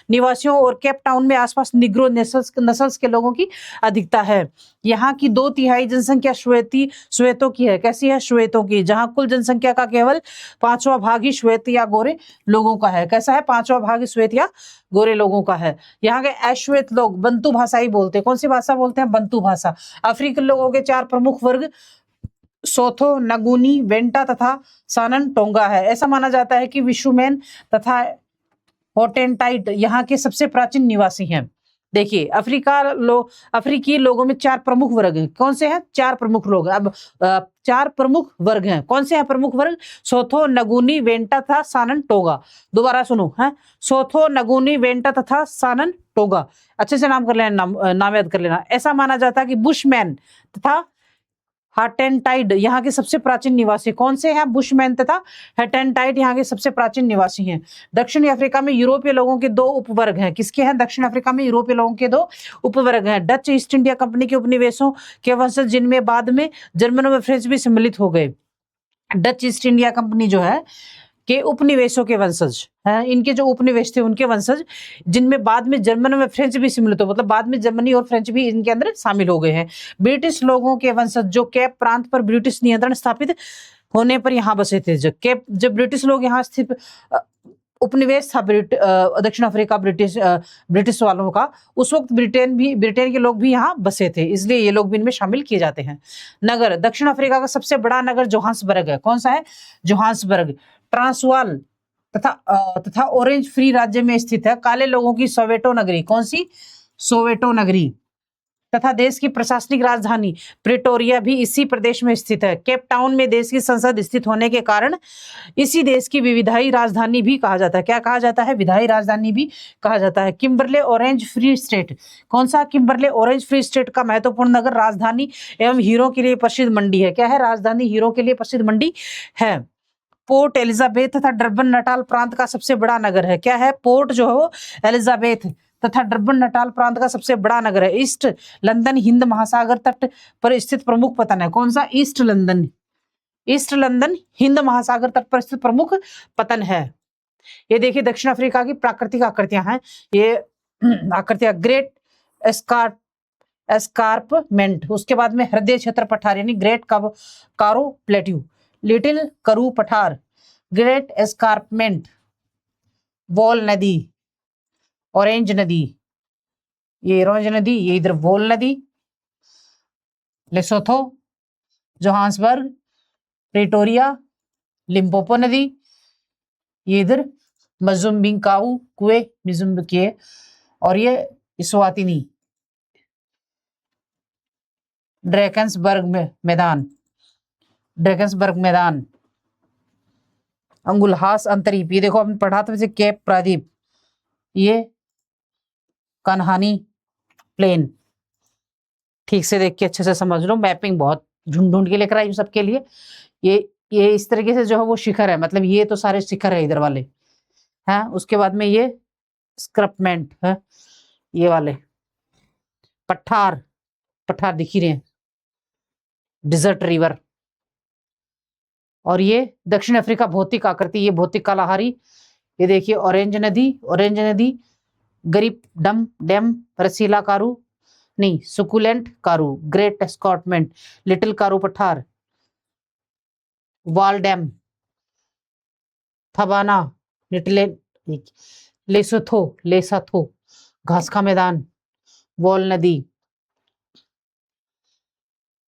निवासियों और केप टाउन में आसपास निग्रो नस्ल के लोगों की अधिकता है। यहाँ की 2/3 जनसंख्या श्वेतों की है। कैसी है? श्वेतों की। जहाँ कुल जनसंख्या का केवल 5वां भाग ही श्वेत या गोरे लोगों का है। कैसा है? 5वां भाग श्वेत या गोरे लोगों का है। यहाँ के अश्वेत लोग बंतु भाषा ही बोलते हैं। कौन सी भाषा बोलते हैं? बंतु भाषा। अफ्रीकन लोगों के 4 प्रमुख वर्ग सोथो, नगूनी, वेंटा तथा सानन टोंगा है। ऐसा माना जाता है कि विशुमेन तथा होटेंटाइट यहाँ के सबसे प्राचीन निवासी हैं। देखिए, अफ्रीकी लोगों में 4 प्रमुख वर्ग हैं। कौन से हैं? 4 प्रमुख लोग। अब 4 प्रमुख वर्ग हैं। कौन से हैं प्रमुख वर्ग? सोथो, नगूनी, वेंटा तथा सानन टोगा। दोबारा सुनो है। सोथो, नगूनी, वेंटा तथा सानन टोगा। अच्छे से नाम कर लेना, नाम याद कर लेना। ऐसा माना जाता है कि बुशमैन तथा हटेंटाइड यहाँ के सबसे प्राचीन निवासी। कौन से हैं? बुशमैन तथा हटेंटाइड यहाँ के सबसे प्राचीन निवासी हैं। दक्षिणी अफ्रीका में यूरोपीय लोगों के 2 उपवर्ग हैं। किसके हैं? दक्षिण अफ्रीका में यूरोपीय लोगों के 2 उपवर्ग हैं। डच ईस्ट इंडिया कंपनी के उपनिवेशों के वंशज, जिनमें बाद में जर्मन व फ्रेंच भी सम्मिलित हो गए। डच ईस्ट इंडिया कंपनी जो है के उपनिवेशों के वंशज हैं। इनके जो उपनिवेश थे उनके वंशज, जिनमें बाद में जर्मन व फ्रेंच भी सम्मिलित हो, मतलब बाद में जर्मनी और फ्रेंच भी इनके अंदर शामिल हो गए हैं। ब्रिटिश लोगों के वंशज, जो केप प्रांत पर ब्रिटिश नियंत्रण स्थापित होने पर यहाँ बसे थे। जब ब्रिटिश लोग यहाँ स्थित उपनिवेश था दक्षिण अफ्रीका ब्रिटिश वालों का, उस वक्त ब्रिटेन के लोग भी यहाँ बसे थे, इसलिए ये लोग भी इनमें शामिल किए जाते हैं। नगर, दक्षिण अफ्रीका का सबसे बड़ा नगर जोहान्सबर्ग है। कौन सा है? जोहान्सबर्ग। ट्रांसवाल तथा ऑरेंज फ्री राज्य में स्थित है। काले लोगों की सोवेटो नगरी। कौन सी? सोवेटो नगरी। तथा देश की प्रशासनिक राजधानी प्रिटोरिया भी इसी प्रदेश में स्थित है। केप टाउन में देश की संसद स्थित होने के कारण इसी देश की विधायी राजधानी भी कहा जाता है। क्या कहा जाता है? विधायी राजधानी भी कहा जाता है। Kimberley orange free state. कौन सा? किम्बरले ऑरेंज फ्री स्टेट का महत्वपूर्ण नगर, राजधानी एवं हीरो के लिए प्रसिद्ध मंडी है। क्या है? राजधानी, हीरो के लिए प्रसिद्ध मंडी है। पोर्ट एलिजाबेथ तथा डरबन नटाल प्रांत का सबसे बड़ा नगर है। क्या है? पोर्ट जो है वो एलिजाबेथ तथा डरबन नटाल प्रांत का सबसे बड़ा नगर है। ईस्ट लंदन हिंद महासागर तट पर स्थित प्रमुख पतन है। कौन सा? ईस्ट लंदन हिंद महासागर तट पर स्थित प्रमुख पतन है। ये देखिए दक्षिण अफ्रीका की प्राकृतिक आकृतियां हैं। ये आकृतियां ग्रेट एस्कार्पमेंट, उसके बाद में हृदय क्षेत्र पठार यानी ग्रेट कारो प्लेट्यू, लिटिल करू पठार, ग्रेट एस्कार्पमेंट, वॉल नदी, ऑरेंज नदी, ये ऑरेंज नदी, ये इधर वॉल नदी, लेसोथो, जोहान्सबर्ग, प्रिटोरिया, लिम्पोपो नदी, ये इधर मजुम्बिंकाऊ कुए मिजुम्बिके, और ये इस्वातिनी, ड्रैकन्सबर्ग मैदान, अंगुलहास अंतरीप, ये देखो हमने पढ़ा था वैसे केप प्रादीप, ये कन्हानी प्लेन, ठीक से देख के अच्छे से समझ लो, मैपिंग बहुत ढूंढ ढूंढ के लेकर आई हूँ सबके लिए। ये इस तरीके से जो है वो शिखर है, मतलब ये तो सारे शिखर है इधर वाले हैं। उसके बाद में ये स्क्रपमेंट है, ये वाले पठार, पठार दिख ही रहे हैं, डिजर्ट रिवर। और ये दक्षिण अफ्रीका भौतिक आकृति, ये भौतिक कालाहारी। ये देखिए ऑरेंज नदी, ऑरेंज नदी, गरीब डैम, रसीला कारू नहीं, सुकुलेंट कारू, ग्रेट एस्कॉर्टमेंट, लिटिल कारू पठार, वाल डैम, थबाना, लिटिल लेसोथो, घास का मैदान, वॉल नदी,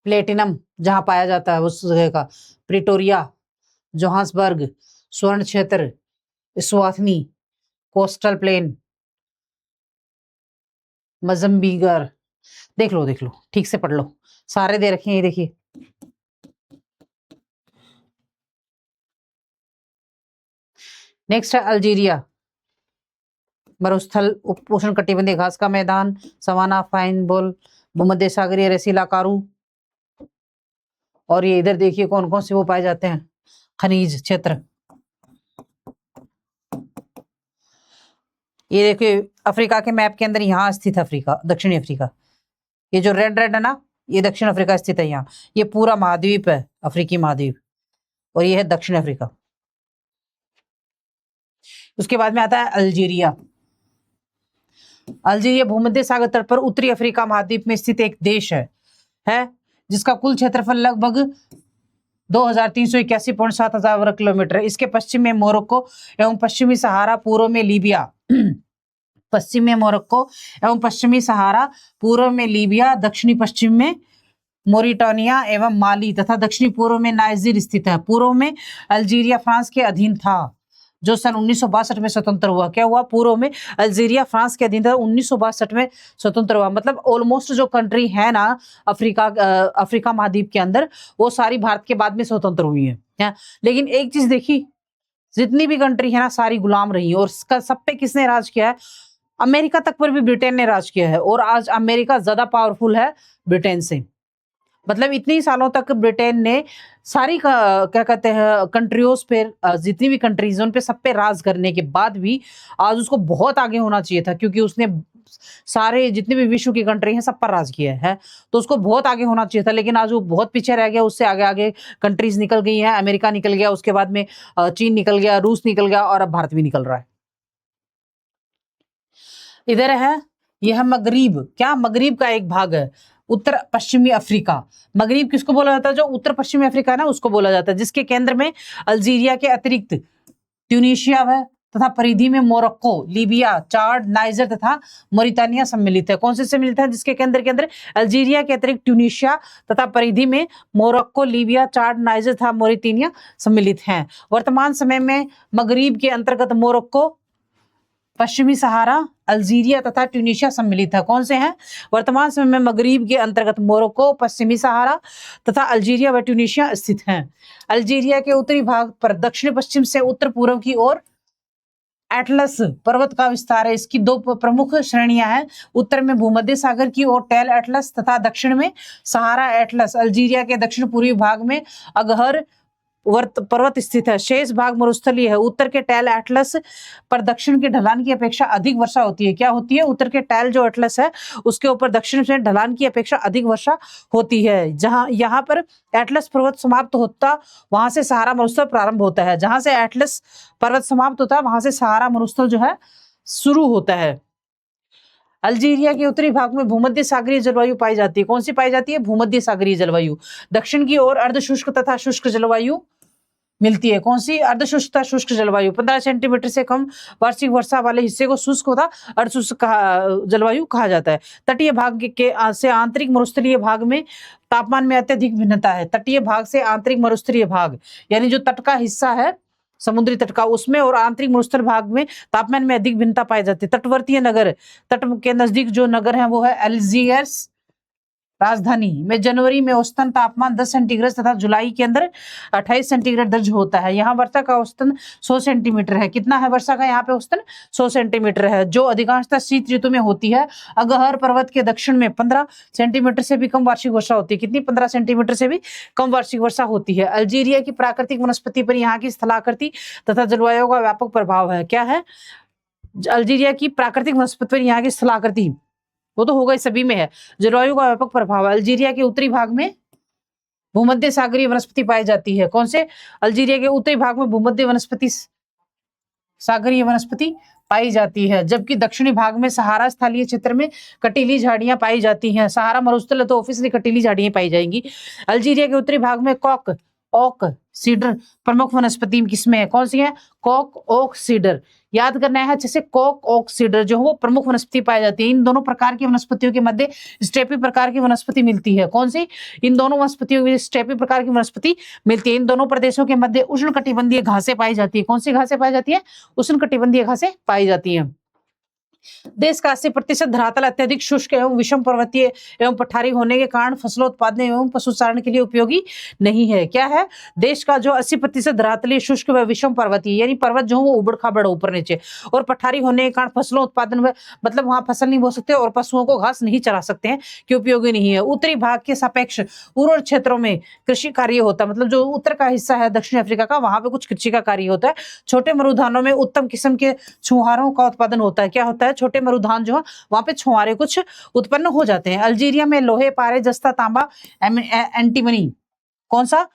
प्लेटिनम जहां पाया जाता है उस जगह का, प्रिटोरिया, जोहान्सबर्ग, स्वर्ण क्षेत्र, स्वाथनी, कोस्टल प्लेन, मजम्बीगर। देख लो ठीक से पढ़ लो, सारे दे रखे हैं ये देखिए। नेक्स्ट है अल्जीरिया, मरुस्थल, उपोष्ण कटिबंधीय घास का मैदान, सवाना, फाइन बोल, भूमध्य सागरीय रेसीला कारू। और ये इधर देखिए कौन कौन से वो पाए जाते हैं, खनिज क्षेत्र। ये देखिए अफ्रीका के मैप के अंदर यहाँ स्थित है अफ्रीका, दक्षिणी अफ्रीका। ये जो रेड रेड है ना, ये दक्षिण अफ्रीका स्थित है यहाँ। ये पूरा महाद्वीप है, अफ्रीकी महाद्वीप, और ये है दक्षिण अफ्रीका। उसके बाद में आता है अल्जीरिया। अल्जीरिया भूमध्य सागर तट पर उत्तरी अफ्रीका महाद्वीप में स्थित एक देश है जिसका कुल क्षेत्रफल लगभग 2381.7 वर्ग किलोमीटर है। इसके पश्चिम में मोरक्को एवं पश्चिमी सहारा, पूर्व में लीबिया पश्चिम में मोरक्को एवं पश्चिमी सहारा, पूर्व में लीबिया, दक्षिणी पश्चिम में मोरिटानिया एवं माली तथा दक्षिणी पूर्व में नाइजीर स्थित है। पूर्व में अल्जीरिया फ्रांस के अधीन था, जो सन 1962 में स्वतंत्र हुआ। क्या हुआ? पूर्व में अल्जीरिया फ्रांस के अधीन था, 1962 में स्वतंत्र हुआ। मतलब ऑलमोस्ट जो कंट्री है ना अफ्रीका महाद्वीप के अंदर, वो सारी भारत के बाद में स्वतंत्र हुई है। लेकिन एक चीज देखी, जितनी भी कंट्री है ना सारी गुलाम रही, और सब पे किसने राज किया है? अमेरिका तक पर भी ब्रिटेन ने राज किया है, और आज अमेरिका ज्यादा पावरफुल है ब्रिटेन से। मतलब इतनी सालों तक ब्रिटेन ने सारी क्या कहते हैं कंट्रीज पे, जितनी भी कंट्रीज उन पे सब पे राज करने के बाद भी आज उसको बहुत आगे होना चाहिए था, क्योंकि उसने सारे जितने भी विश्व की कंट्री हैं सब पर राज किया है, तो उसको बहुत आगे होना चाहिए था। लेकिन आज वो बहुत पीछे रह गया, उससे आगे आगे कंट्रीज निकल गई हैं। अमेरिका निकल गया, उसके बाद में चीन निकल गया, रूस निकल गया, और अब भारत भी निकल रहा है। इधर है यह मगरिब, क्या मगरिब का एक भाग है, उत्तर पश्चिमी अफ्रीका। मगरिब किसको बोला जाता है? जो उत्तर पश्चिमी अफ्रीका है ना उसको बोला जाता है, जिसके केंद्र में अल्जीरिया के अतिरिक्त ट्यूनीशिया है तथा परिधि में मोरक्को, लीबिया, चाड, नाइजर तथा मोरितानिया सम्मिलित है। कौन से सम्मिलित है? जिसके केंद्र के अंदर अल्जीरिया के अतिरिक्त ट्यूनीशिया तथा परिधि में मोरक्को, लीबिया, चाड, नाइजर तथा मोरितानिया सम्मिलित हैं। वर्तमान समय में मगरिब के अंतर्गत मोरक्को, पश्चिमी सहारा, अल्जीरिया तथा ट्यूनीशिया सम्मिलित है। कौन से हैं? वर्तमान समय में मगरिब के अंतर्गत मोरक्को, पश्चिमी सहारा तथा अल्जीरिया व ट्यूनीशिया स्थित हैं। अल्जीरिया के उत्तरी भाग पर दक्षिण पश्चिम से उत्तर पूर्व की ओर एटलस पर्वत का विस्तार है। इसकी दो प्रमुख श्रेणियां हैं, उत्तर में भूमध्य सागर की ओर टेल एटलस तथा दक्षिण में सहारा एटलस। अल्जीरिया के दक्षिण पूर्वी भाग में अगहर पर्वत स्थित है। शेष भाग मरुस्थलीय है। उत्तर के टेल एटलस पर दक्षिण के ढलान की अपेक्षा अधिक वर्षा होती है। क्या होती है? उत्तर के टेल जो एटलस है उसके ऊपर दक्षिण से ढलान की अपेक्षा अधिक वर्षा होती है। जहां यहाँ पर एटलस पर्वत समाप्त होता, वहां से सहारा मरुस्थल प्रारंभ होता है। जहां से एटलस पर्वत समाप्त होता है वहां से सहारा मरुस्थल जो है शुरू होता है। अल्जीरिया के उत्तरी भाग में भूमध्य सागरीय जलवायु पाई जाती है। कौन सी पाई जाती है? भूमध्य सागरीय जलवायु। दक्षिण की ओर अर्धशुष्क तथा शुष्क जलवायु मिलती है। कौन सी? अर्धशुष्क तथा शुष्क जलवायु। 15 सेंटीमीटर से कम वार्षिक वर्षा वाले हिस्से को शुष्क तथा अर्धशुष्क जलवायु कहा जाता है। तटीय भाग से आंतरिक मरुस्थलीय भाग में तापमान में अत्यधिक भिन्नता है। तटीय भाग से आंतरिक मरुस्थलीय भाग, यानी जो तट का हिस्सा है समुद्री तट का, उसमें और आंतरिक मरुस्थल भाग में तापमान में अधिक भिन्नता पाई जाती है। तटवर्तीय नगर, तट के नजदीक जो नगर है वो है अल्जियर्स, राजधानी में जनवरी में औसतन तापमान 10 सेंटीग्रेड तथा जुलाई के अंदर 28 सेंटीग्रेड दर्ज होता है। यहाँ वर्षा का औसतन 100 सेंटीमीटर है। कितना है वर्षा का यहाँ पे औसतन? 100 सेंटीमीटर है, जो अधिकांशतः शीत ऋतु में होती है। अगहर पर्वत के दक्षिण में 15 सेंटीमीटर से भी कम वार्षिक वर्षा होती है। कितनी? 15 सेंटीमीटर से भी कम वार्षिक वर्षा होती है। अल्जीरिया की प्राकृतिक वनस्पति पर यहाँ की स्थलाकृति तथा जलवायु का व्यापक प्रभाव है। क्या है? अल्जीरिया की प्राकृतिक वनस्पति पर यहाँ की स्थलाकृति, वो तो होगा, सभी में है। जलवायु का व्यापक प्रभाव है। अल्जीरिया के उत्तरी भाग में भूमध्य सागरीय वनस्पति पाई जाती है। कौन से? अल्जीरिया के उत्तरी भाग में भूमध्य वनस्पति सागरीय वनस्पति पाई जाती है, जबकि दक्षिणी भाग में सहारा स्थलीय क्षेत्र में कटीली झाड़ियां पाई जाती हैं। सहारा मरुस्थल है तो ऑब्वियसली कटीली झाड़ियां पाई जाएंगी। अल्जीरिया के उत्तरी भाग में कॉक ओक सीडर प्रमुख वनस्पति किसमें है? कौन सी है? Cock oak cedar. याद करना है, जैसे कॉक ओक सीडर जो है वो प्रमुख वनस्पति पाई जाती है। इन दोनों प्रकार की वनस्पतियों के मध्य स्टेपी प्रकार की वनस्पति मिलती है। कौन सी? इन दोनों वनस्पतियों में स्टेपी प्रकार की वनस्पति मिलती है। इन दोनों प्रदेशों के मध्य उष्णकटिबंधीय घासें पाई जाती है। कौन सी घासें पाई जाती है? उष्णकटिबंधीय घासें पाई जाती है। देश का 80% धरातल अत्यधिक शुष्क एवं विषम पर्वतीय एवं पठारी होने के कारण फसलोत्पादन एवं पशुचारण के लिए उपयोगी नहीं है। क्या है? देश का जो 80% धरातलीय शुष्क व विषम पर्वतीय, यानी पर्वत जो वो उबड़ खाबड़ ऊपर नीचे, और पठारी होने के कारण फसलों उत्पादन मतलब वहां फसल नहीं बो सकते और पशुओं को घास नहीं चरा सकते हैं, कि उपयोगी नहीं है। उत्तरी भाग के सापेक्ष पूर्व क्षेत्रों में कृषि कार्य होता है, मतलब जो उत्तर का हिस्सा है दक्षिण अफ्रीका का, वहां पे कुछ कृषि का कार्य होता है। छोटे मरुधानों में उत्तम किस्म के छुहारों का उत्पादन होता है। क्या होता है? छोटे मरुधान जो है वहां पे छुहारे कुछ उत्पन्न हो जाते हैं। अल्जीरिया में लोहे, पारे, जस्ता, तांबा, एंटीमनी, कौन सा?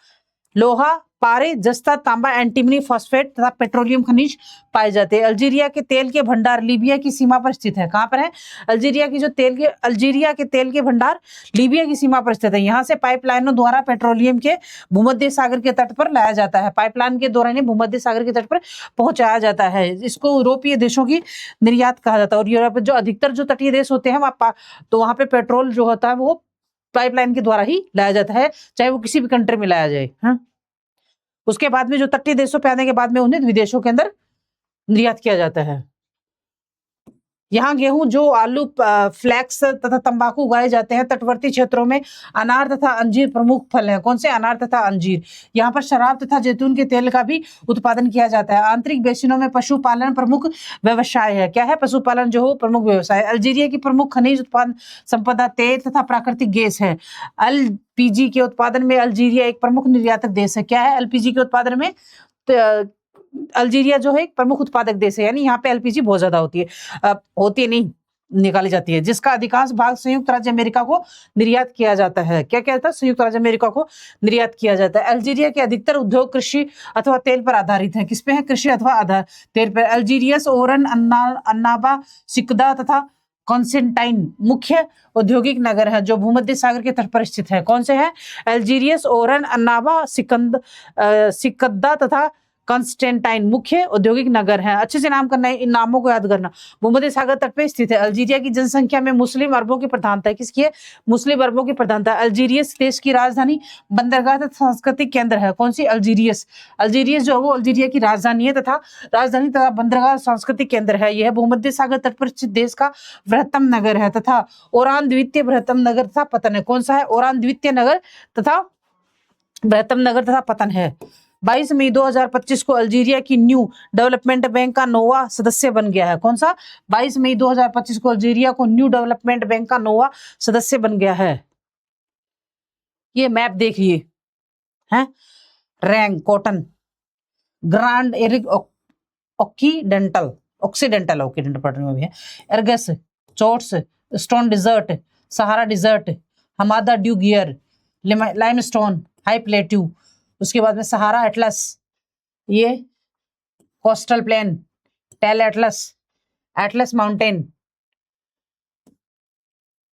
लोहा, पारे, जस्ता, तांबा, एंटीमनी, फॉस्फेट तथा पेट्रोलियम खनिज पाए जाते हैं। अल्जीरिया के तेल के भंडार लीबिया की सीमा पर स्थित है। कहां पर है? अल्जीरिया के तेल के भंडार लीबिया की सीमा पर स्थित है। यहाँ से पाइपलाइनों द्वारा पेट्रोलियम के भूमध्य सागर के तट पर लाया जाता है। पाइपलाइन के द्वारा भूमध्य सागर के तट पर पहुंचाया जाता है। इसको यूरोपीय देशों की निर्यात कहा जाता है। और यूरोप जो अधिकतर जो तटीय देश होते हैं तो वहां पे पेट्रोल जो होता है वो पाइपलाइन के द्वारा ही लाया जाता है, चाहे वो किसी भी कंट्री में लाया जाए। हाँ, उसके बाद में जो तटीय देशों पे आने के बाद में उन्हें विदेशों के अंदर निर्यात किया जाता है। यहाँ गेहूं, जो आलू, फ्लैक्स तथा तंबाकू उगाए जाते हैं। तटवर्ती क्षेत्रों में अनार तथा अंजीर प्रमुख फल हैं। कौन से? अनार तथा अंजीर। यहाँ पर शराब तथा जैतून के तेल का भी उत्पादन किया जाता है। आंतरिक बेसिनों में पशुपालन प्रमुख व्यवसाय है। क्या है? पशुपालन जो हो प्रमुख व्यवसाय। अल्जीरिया की प्रमुख खनिज उत्पादन संपदा तेल तथा प्राकृतिक गैस है। एलपीजी के उत्पादन में अल्जीरिया एक प्रमुख निर्यातक देश है। क्या है? एलपीजी के उत्पादन में अल्जीरिया जो है एक प्रमुख उत्पादक देश है, यानी यहाँ पे एलपीजी बहुत ज्यादा होती है, नहीं, निकाली जाती है, जिसका अधिकांश भाग संयुक्त राज्य अमेरिका को निर्यात किया जाता है। क्या कहता है? संयुक्त राज्य अमेरिका को निर्यात किया जाता है। अल्जीरिया के अधिकतर उद्योग कृषि अथवा तेल पर आधारित है। किस पे है? कृषि अथवा तेल पर। अल्जीरियस, ओरन, अन्नाबा, सिकदा तथा कॉन्स्टेंटाइन मुख्य औद्योगिक नगर है जो भूमध्य सागर के तट पर स्थित है। कौन से है? अल्जीरियस, ओरन, अन्नाबा, सिकदा तथा कॉन्स्टेंटाइन मुख्य औद्योगिक नगर हैं। अच्छे से नाम करना है, इन नामों को याद करना। भूमध्य सागर तट पे स्थित है। अल्जीरिया की जनसंख्या में मुस्लिम अरबों की प्रधानता है। किसकी है? मुस्लिम अरबों की प्रधानता। अल्जीरियस देश की राजधानी, बंदरगाह तथा सांस्कृतिक केंद्र है। कौन सी? अल्जीरियस। अल्जीरियस जो है वो अल्जीरिया की राजधानी है तथा बंदरगाह सांस्कृतिक केंद्र है। यह भूमध्य सागर तट पर स्थित देश का बृहत्तम नगर है तथा ओरान द्वितीय बृहत्तम नगर तथा पतन है। कौन सा है? ओरान द्वितीय नगर तथा बृहत्तम नगर तथा पतन है। 22 मई 2025 को अल्जीरिया की न्यू डेवलपमेंट बैंक का नोवा सदस्य बन गया है। कौन सा? 22 मई 2025 को अल्जीरिया को न्यू डेवलपमेंट बैंक का नोवा सदस्य बन गया है। ये मैप देखिए, हैं? रैंग, कॉटन, ग्रांड एरिक ऑक्सीडेंटल पढ़ने में भी है। Ergs, chotts, stone desert, Sahara desert, hamada du Guir, limestone, high plateau, उसके बाद में सहारा एटलस, ये coastal plain, Tell Atlas, Atlas mountain,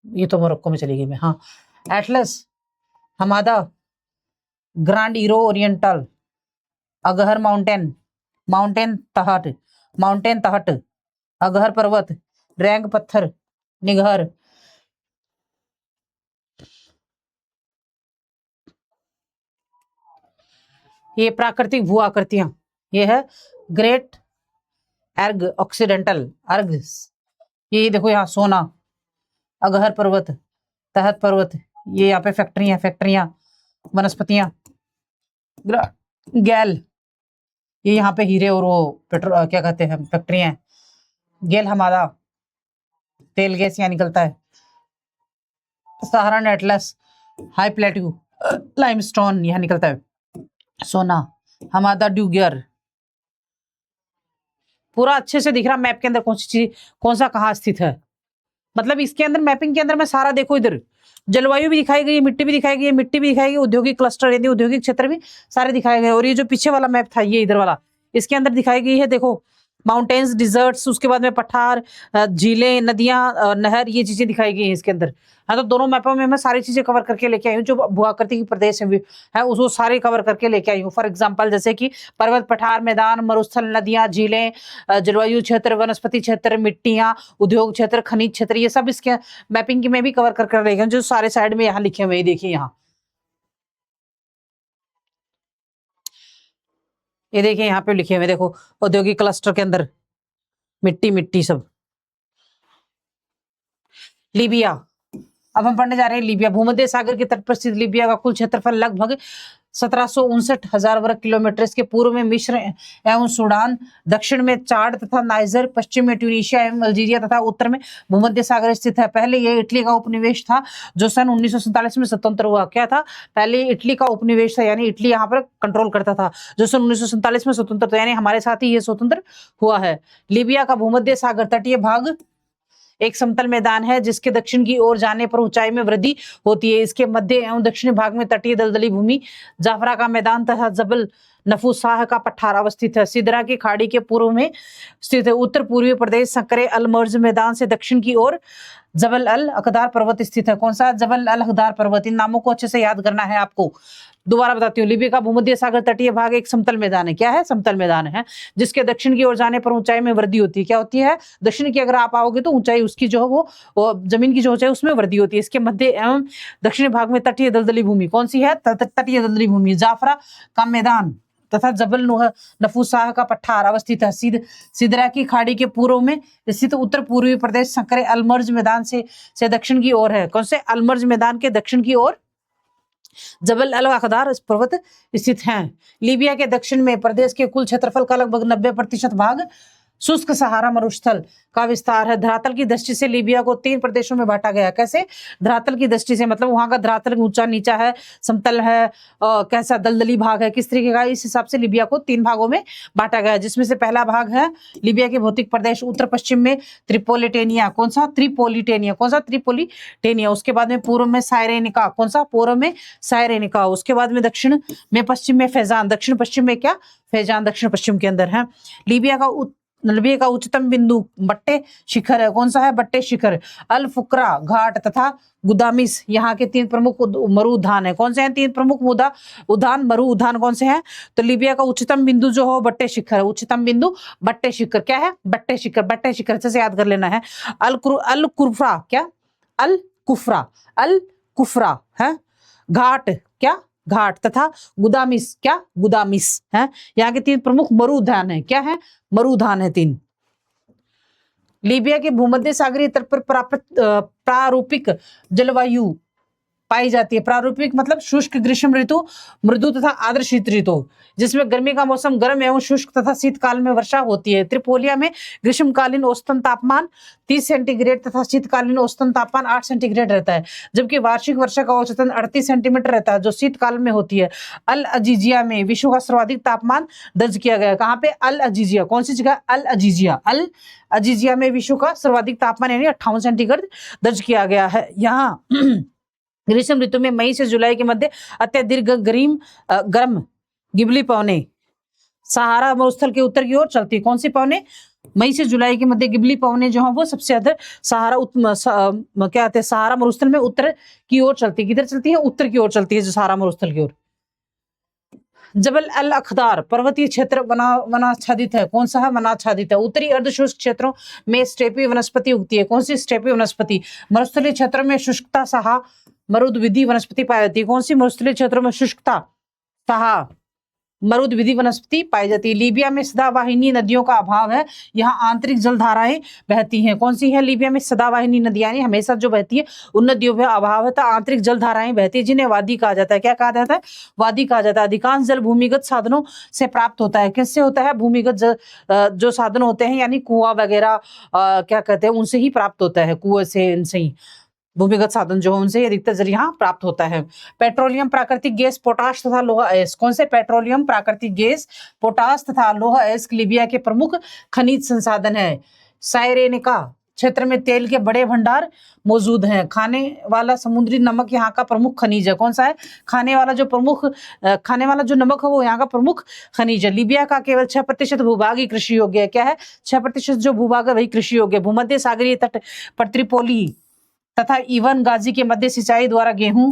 ये तो मोरक्को में चली गई मैं, हाँ, Atlas, hamada, Grand Erg Oriental, Ahaggar mountain, mountain Tahat, Ahaggar पर्वत, रैंग पत्थर, निगहर। ये प्राकृतिक भू आकृतियां, ये है ग्रेट एर्ग ऑक्सीडेंटल अर्ग, ये देखो यहाँ सोना, अगहर पर्वत, तहत पर्वत, ये यहाँ पे फैक्ट्रियां वनस्पतियां, गैल, ये यहाँ पे हीरे और वो पेट्रोल क्या कहते हैं फैक्ट्रियां, गेल हमारा तेल गैस यहाँ निकलता है, सहारन एटलस, हाई प्लेट्यू लाइमस्टोन यहाँ निकलता है, सोना हमादा ड्यूगर। पूरा अच्छे से दिख रहा मैप के अंदर कौन सी चीज कौन सा कहाँ स्थित है। मतलब इसके अंदर मैपिंग के अंदर में सारा देखो, इधर जलवायु भी दिखाई गई है, मिट्टी भी दिखाई गई है, मिट्टी भी दिखाई गई, औद्योगिक क्लस्टर यानी औद्योगिक क्षेत्र भी सारे दिखाए गए। और ये जो पीछे वाला मैप था ये इधर वाला, इसके अंदर दिखाई गई है देखो माउंटेन्स, डिजर्ट्स, उसके बाद में पठार, झीलें, नदियां, नहर, ये चीजें दिखाई गई हैं इसके अंदर। हाँ तो दोनों मैपों में मैं सारी चीजें कवर करके लेके आई हूँ, जो भूआकृति प्रदेश है उसको सारे कवर करके लेके आई हूँ। फॉर एग्जाम्पल जैसे कि पर्वत, पठार, मैदान, मरुस्थल, नदियां, झीलें, जलवायु क्षेत्र, वनस्पति क्षेत्र, मिट्टियां, उद्योग क्षेत्र, खनिज क्षेत्र, ये सब इसके मैपिंग की मैं भी कवर करके लेके जो सारे साइड में यहाँ लिखे हुए देखिए। यहाँ ये देखिए यहाँ पे लिखे हुए देखो औद्योगिक क्लस्टर के अंदर मिट्टी मिट्टी सब। लीबिया, अब हम पढ़ने जा रहे हैं लीबिया। भूमध्य सागर के तट पर स्थित लीबिया का कुल क्षेत्रफल लगभग 1759,000 वर्ग किलोमीटर। इसके पूर्व में मिस्र एवं सूडान, दक्षिण में चाड तथा नाइजर, पश्चिम में ट्यूनीशिया एवं अल्जीरिया तथा उत्तर में भूमध्य सागर स्थित है। पहले यह इटली का उपनिवेश था जो सन 1947 में स्वतंत्र हुआ। क्या था? पहले इटली का उपनिवेश था, यानी इटली यहाँ पर कंट्रोल करता था, जो सन 1947 में स्वतंत्र था, यानी हमारे साथ ही ये स्वतंत्र हुआ है। लीबिया का भूमध्य सागर तटीय भाग एक समतल मैदान है जिसके दक्षिण की ओर जाने पर ऊंचाई में वृद्धि होती है। इसके मध्य एवं दक्षिणी भाग में तटीय दलदली भूमि, जाफरा का मैदान तथा जबल नफूसाह का पठार अवस्थित है। सिदरा की खाड़ी के पूर्व में स्थित है। उत्तर पूर्वी प्रदेश संकरे अल मर्ज मैदान से दक्षिण की ओर जबल अल अकदार पर्वत स्थित है। कौन सा? जबल अल अकदार पर्वत। इन नामों को अच्छे से याद करना है आपको। दोबारा बताती हूँ, लीबिया का भूमध्य सागर तटीय भाग एक समतल मैदान है। क्या है? समतल मैदान है, जिसके दक्षिण की ओर जाने पर ऊंचाई में वृद्धि होती है। क्या होती है? दक्षिण की अगर आप आओगे तो ऊंचाई उसकी जो है वो जमीन की जो ऊंचाई उसमें वृद्धि होती है। इसके मध्य एवं दक्षिणी भाग में तटीय दलदली भूमि। कौन सी है? तटीय दलदली भूमि। जाफरा का मैदान तथा जबल नफूसाह का पठार अवस्थित है। सिदरा की खाड़ी के पूर्व में स्थित उत्तर पूर्वी प्रदेश संकरे अलमर्ज मैदान से दक्षिण की ओर है। कौन से? अलमर्ज मैदान के दक्षिण की ओर जबल अल अकदार पर्वत स्थित हैं। लीबिया के दक्षिण में प्रदेश के कुल क्षेत्रफल का लगभग 90% भाग शुष्क सहारा मरुस्थल का विस्तार है। धरातल की दृष्टि से लीबिया को 3 प्रदेशों में बांटा गया। कैसे? धरातल की दृष्टि से, मतलब वहां का धरातल ऊंचा नीचा है, समतल है, कैसा दलदली भाग है, किस तरीके का, इस हिसाब से लीबिया को 3 भागों में बांटा गया है। जिसमें से पहला भाग है लीबिया के भौतिक प्रदेश उत्तर पश्चिम में त्रिपोलिटेनिया। कौन सा? त्रिपोलिटेनिया। कौन सा? त्रिपोलिटेनिया। उसके बाद में पूर्व में साइरेनिका। कौन सा? पूर्व में साइरेनिका। उसके बाद में दक्षिण में पश्चिम में फैजान। दक्षिण पश्चिम में क्या? फैजान दक्षिण पश्चिम के अंदर है। लीबिया का उच्चतम बिंदु बट्टे शिखर है। कौन सा है? बट्टे शिखर। अल फुकरा घाट तथा गुदामिस यहाँ के 3 प्रमुख मरु उद्यान है। कौन से हैं 3 प्रमुख उद्यान मरु उद्यान? कौन से हैं? तो लीबिया का उच्चतम बिंदु जो हो बट्टे शिखर है। उच्चतम बिंदु बट्टे शिखर। क्या है? बट्टे शिखर। बट्टे शिखर अच्छे से याद कर लेना है। अल कुफ्रा। क्या? अल कुफ्रा है। घाट। क्या? घाट। तथा गुदामिस। क्या? गुदामिस है। यहाँ के 3 प्रमुख मरु उद्यान है। क्या है? मरु उद्यान है 3। लीबिया के भूमध्य सागरीय तट पर प्रारूपिक जलवायु पाई जाती है। प्रारूपिक मतलब शुष्क ग्रीष्म ऋतु, मृदु तथा आर्द्र शीत ऋतु, जिसमें गर्मी का मौसम गर्म एवं शुष्क तथा शीतकाल में वर्षा होती है। त्रिपोलिया में ग्रीष्मकालीन औसतन तापमान 30 सेंटीग्रेड तथा शीतकालीन औसतन तापमान 8 सेंटीग्रेड रहता है, जबकि वार्षिक वर्षा का औसतन 38 सेंटीमीटर रहता है, जो शीतकाल में होती है। अल अजीजिया में विश्व का सर्वाधिक तापमान दर्ज किया गया। कहाँ पे? अल अजीजिया। कौन सी जगह? अल अजीजिया। अल अजीजिया में विश्व का सर्वाधिक तापमान यानी 58 सेंटीग्रेड दर्ज किया गया है। यहाँ ग्रीष्म ऋतु में मई से जुलाई के मध्य अत्यधिक गर्म गिबली पवने सहारा मरुस्थल के उत्तर की ओर चलती है। कौन सी पवने? मई से जुलाई के मध्य गिबली पवने जो है वो सबसे अधिक क्या कहते हैं सहारा मरुस्थल में उत्तर की ओर चलती है। किधर चलती है? उत्तर की ओर चलती है, जो सहारा मरुस्थल की ओर। जबल अल अखदार पर्वतीय क्षेत्र वनाच्छादित है। कौन सा है? वनाच्छादित है। उत्तरी अर्धशुष्क क्षेत्रों में स्टेपी वनस्पति उगती है। कौन सी? स्टेपी वनस्पति। मरुस्थलीय क्षेत्रों में शुष्कता सहा मरुद्विधि वनस्पति पाई जाती है। कौन सी? मरुस्थलीय क्षेत्रों में शुष्कता सहा मरुद्विधि वनस्पति पाई जाती है। लीबिया में सदावाहिनी नदियों का अभाव है, यहाँ आंतरिक जलधाराएं बहती हैं। कौन सी है लीबिया में सदावाहिनी नदियां, हमेशा जो बहती है उन नदियों में अभाव है, तो आंतरिक जलधाराएं बहती है, जिन्हें वादी कहा जाता है। क्या कहा जाता है? वादी कहा जाता है। अधिकांश जल भूमिगत साधनों से प्राप्त होता है। किससे होता है? भूमिगत जो साधन होते हैं, यानी कुआं वगैरह क्या कहते हैं, उनसे ही प्राप्त होता है, कुएं से, इनसे ही भूमिगत साधन जो है उनसे अधिकतर जल यहाँ प्राप्त होता है। पेट्रोलियम, प्राकृतिक गैस, पोटाश तथा लोहा अयस्क। कौन से? पेट्रोलियम, प्राकृतिक गैस, पोटाश तथा लोहा अयस्क लीबिया के प्रमुख खनिज संसाधन है। साइरेनिका क्षेत्र में तेल के बड़े भंडार मौजूद हैं। खाने वाला समुद्री नमक यहाँ का प्रमुख खनिज है। कौन सा है? खाने वाला जो नमक है वो यहाँ का प्रमुख खनिज है। लीबिया का केवल 6% भूभाग ही कृषि योग्य है। क्या है? 6% जो भूभाग है वही कृषि योग्य है। भूमध्य सागरीय तट पर त्रिपोली तथा इवन गाजी के मध्य सिंचाई द्वारा गेहूं,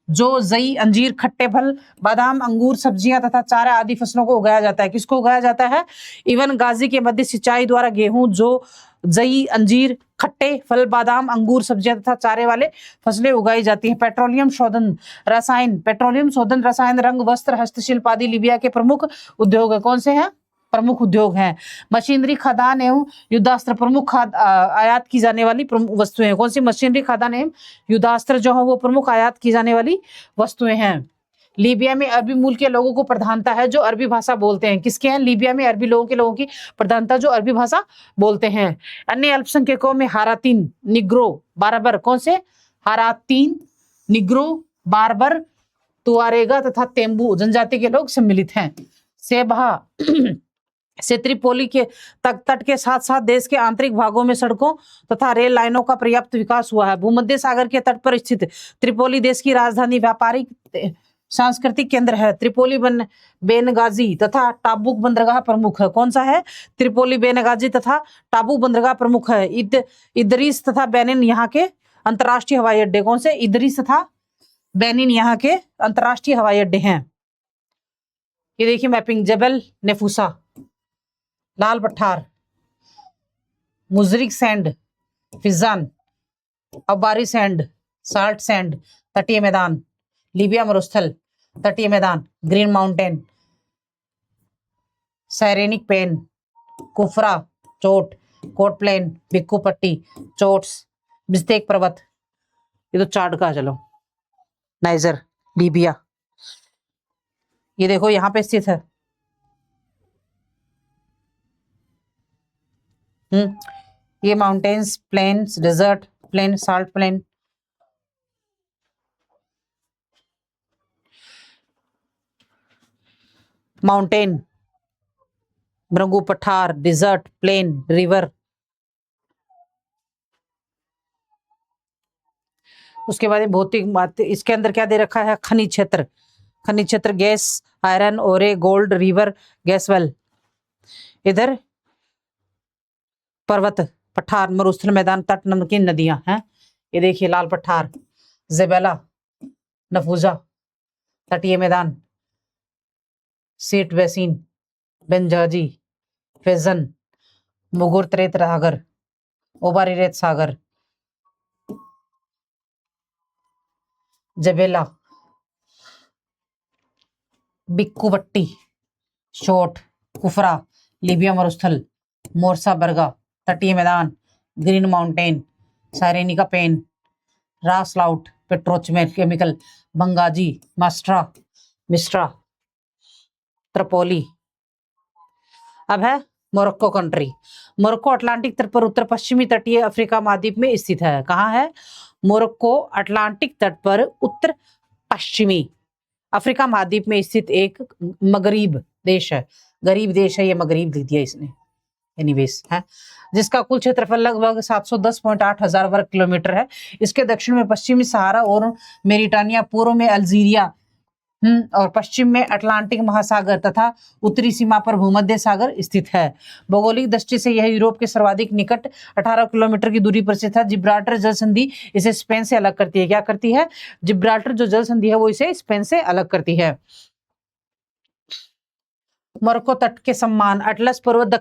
जो जई, अंजीर, खट्टे फल, बादाम, अंगूर, सब्जियां तथा चारा आदि फसलों को उगाया जाता है। किसको उगाया जाता है? इवन गाजी के मध्य सिंचाई द्वारा गेहूं, जो जई, अंजीर, खट्टे फल, बादाम, अंगूर, सब्जियां तथा चारे वाले फसलें उगाई जाती हैं। पेट्रोलियम शोधन रसायन, रंग, वस्त्र, हस्तशिल्प आदि लीबिया के प्रमुख उद्योग है। कौन से हैं? प्रमुख उद्योग हैं। मशीनरी, खदान एवं युद्धास्त्र प्रमुख आयात की जाने वाली प्रमुख वस्तुएं हैं। कौन सी? मशीनरी, खदान एवं युद्धास्त्र जो है वो प्रमुख आयात की जाने वाली वस्तुएं हैं। लीबिया में अरबी मूल के लोगों को प्रधानता है जो अरबी भाषा बोलते हैं। किसके हैं? लीबिया में अरबी लोगों की प्रधानता जो अरबी भाषा बोलते हैं। अन्य अल्पसंख्यकों में हारातीन, निग्रो, बारबर। कौन से? हारातीन, निग्रो, बारबर, तुआरेगा तथा तेम्बू जनजाति के लोग सम्मिलित हैं। सेबहा से त्रिपोली के तट के साथ साथ देश के आंतरिक भागों में सड़कों तथा रेल लाइनों का पर्याप्त विकास हुआ है। भूमध्य सागर के तट पर स्थित त्रिपोली देश की राजधानी, व्यापारिक, सांस्कृतिक केंद्र है। त्रिपोली बेनगाजी तथा टाबुक बंदरगाह प्रमुख है। कौन सा है? त्रिपोली, बेनगाजी तथा टाबुक बंदरगाह प्रमुख है। इदरीस तथा बेनिन यहाँ के अंतर्राष्ट्रीय हवाई अड्डे। कौन से? इदरीस तथा बेनिन यहाँ के अंतर्राष्ट्रीय हवाई अड्डे हैं। ये देखिए मैपिंग, जबल नेफूसा, लाल पठार, मुजरिक sand, Fezzan, Ubari sand, salt sand, तटीय मैदान, लीबिया मरुस्थल, तटीय मैदान, ग्रीन माउंटेन, साइरेनिक पेन, कुफरा चोट, कोट प्लेन, बिक्कू पट्टी, चोट्स, बिस्तेक पर्वत। ये तो चार्ट का, चलो नाइजर, लीबिया, ये देखो यहाँ पे स्थित है। ये mountains, plains, desert, plain, salt plain, mountain, भृंगु पठार, डिजर्ट, प्लेन, रिवर। उसके बाद भौतिक बात, इसके अंदर क्या दे रखा है? खनिज क्षेत्र, गैस, आयरन, ओरे, गोल्ड, रिवर, गैस वेल। इधर पर्वत, पठार, मरुस्थल, मैदान, तट, नमकीन, नदियां हैं। ये देखिए लाल पठार, जेबेला, नफूजा, तटीय मैदान, सीट बेसिन, बेंजाजी, फेजन, मुगुर त्रेत सागर, ओबारी रेत सागर, जबेला, बिक्कू बट्टी, शोट, कुफरा, लीबिया मरुस्थल, मोरसा बरगा, तटीय मैदान, ग्रीन माउंटेन, साइरेनिका पेन, रासलाउट, पेट्रोकेमिकल, बंगाजी, मिस्ट्रा, त्रिपोली। अब है मोरक्को कंट्री। मोरक्को अटलांटिक तट पर उत्तर पश्चिमी तटीय अफ्रीका महाद्वीप में स्थित है। कहाँ है? मोरक्को अटलांटिक तट पर उत्तर पश्चिमी अफ्रीका महाद्वीप में स्थित एक मगरीब देश है। गरीब देश है ये, मगरीब लिख दिया इसने, एनीवेज है, जिसका कुल क्षेत्रफल लगभग 710.8 हजार वर्ग किलोमीटर है। इसके दक्षिण में पश्चिमी सहारा और मेरिटानिया, पूर्व में अल्जीरिया और पश्चिम में अटलांटिक महासागर तथा उत्तरी सीमा पर भूमध्य सागर स्थित है। भौगोलिक दृष्टि से यह यूरोप के सर्वाधिक निकट 18 किलोमीटर की दूरी पर स्थित है। जिब्राल्टर जल संधि इसे स्पेन से अलग करती है। क्या करती है? जिब्राल्टर जो जल संधि है वो इसे स्पेन से अलग करती है। मोरक्को तट के सम्मान अटलस पर्वत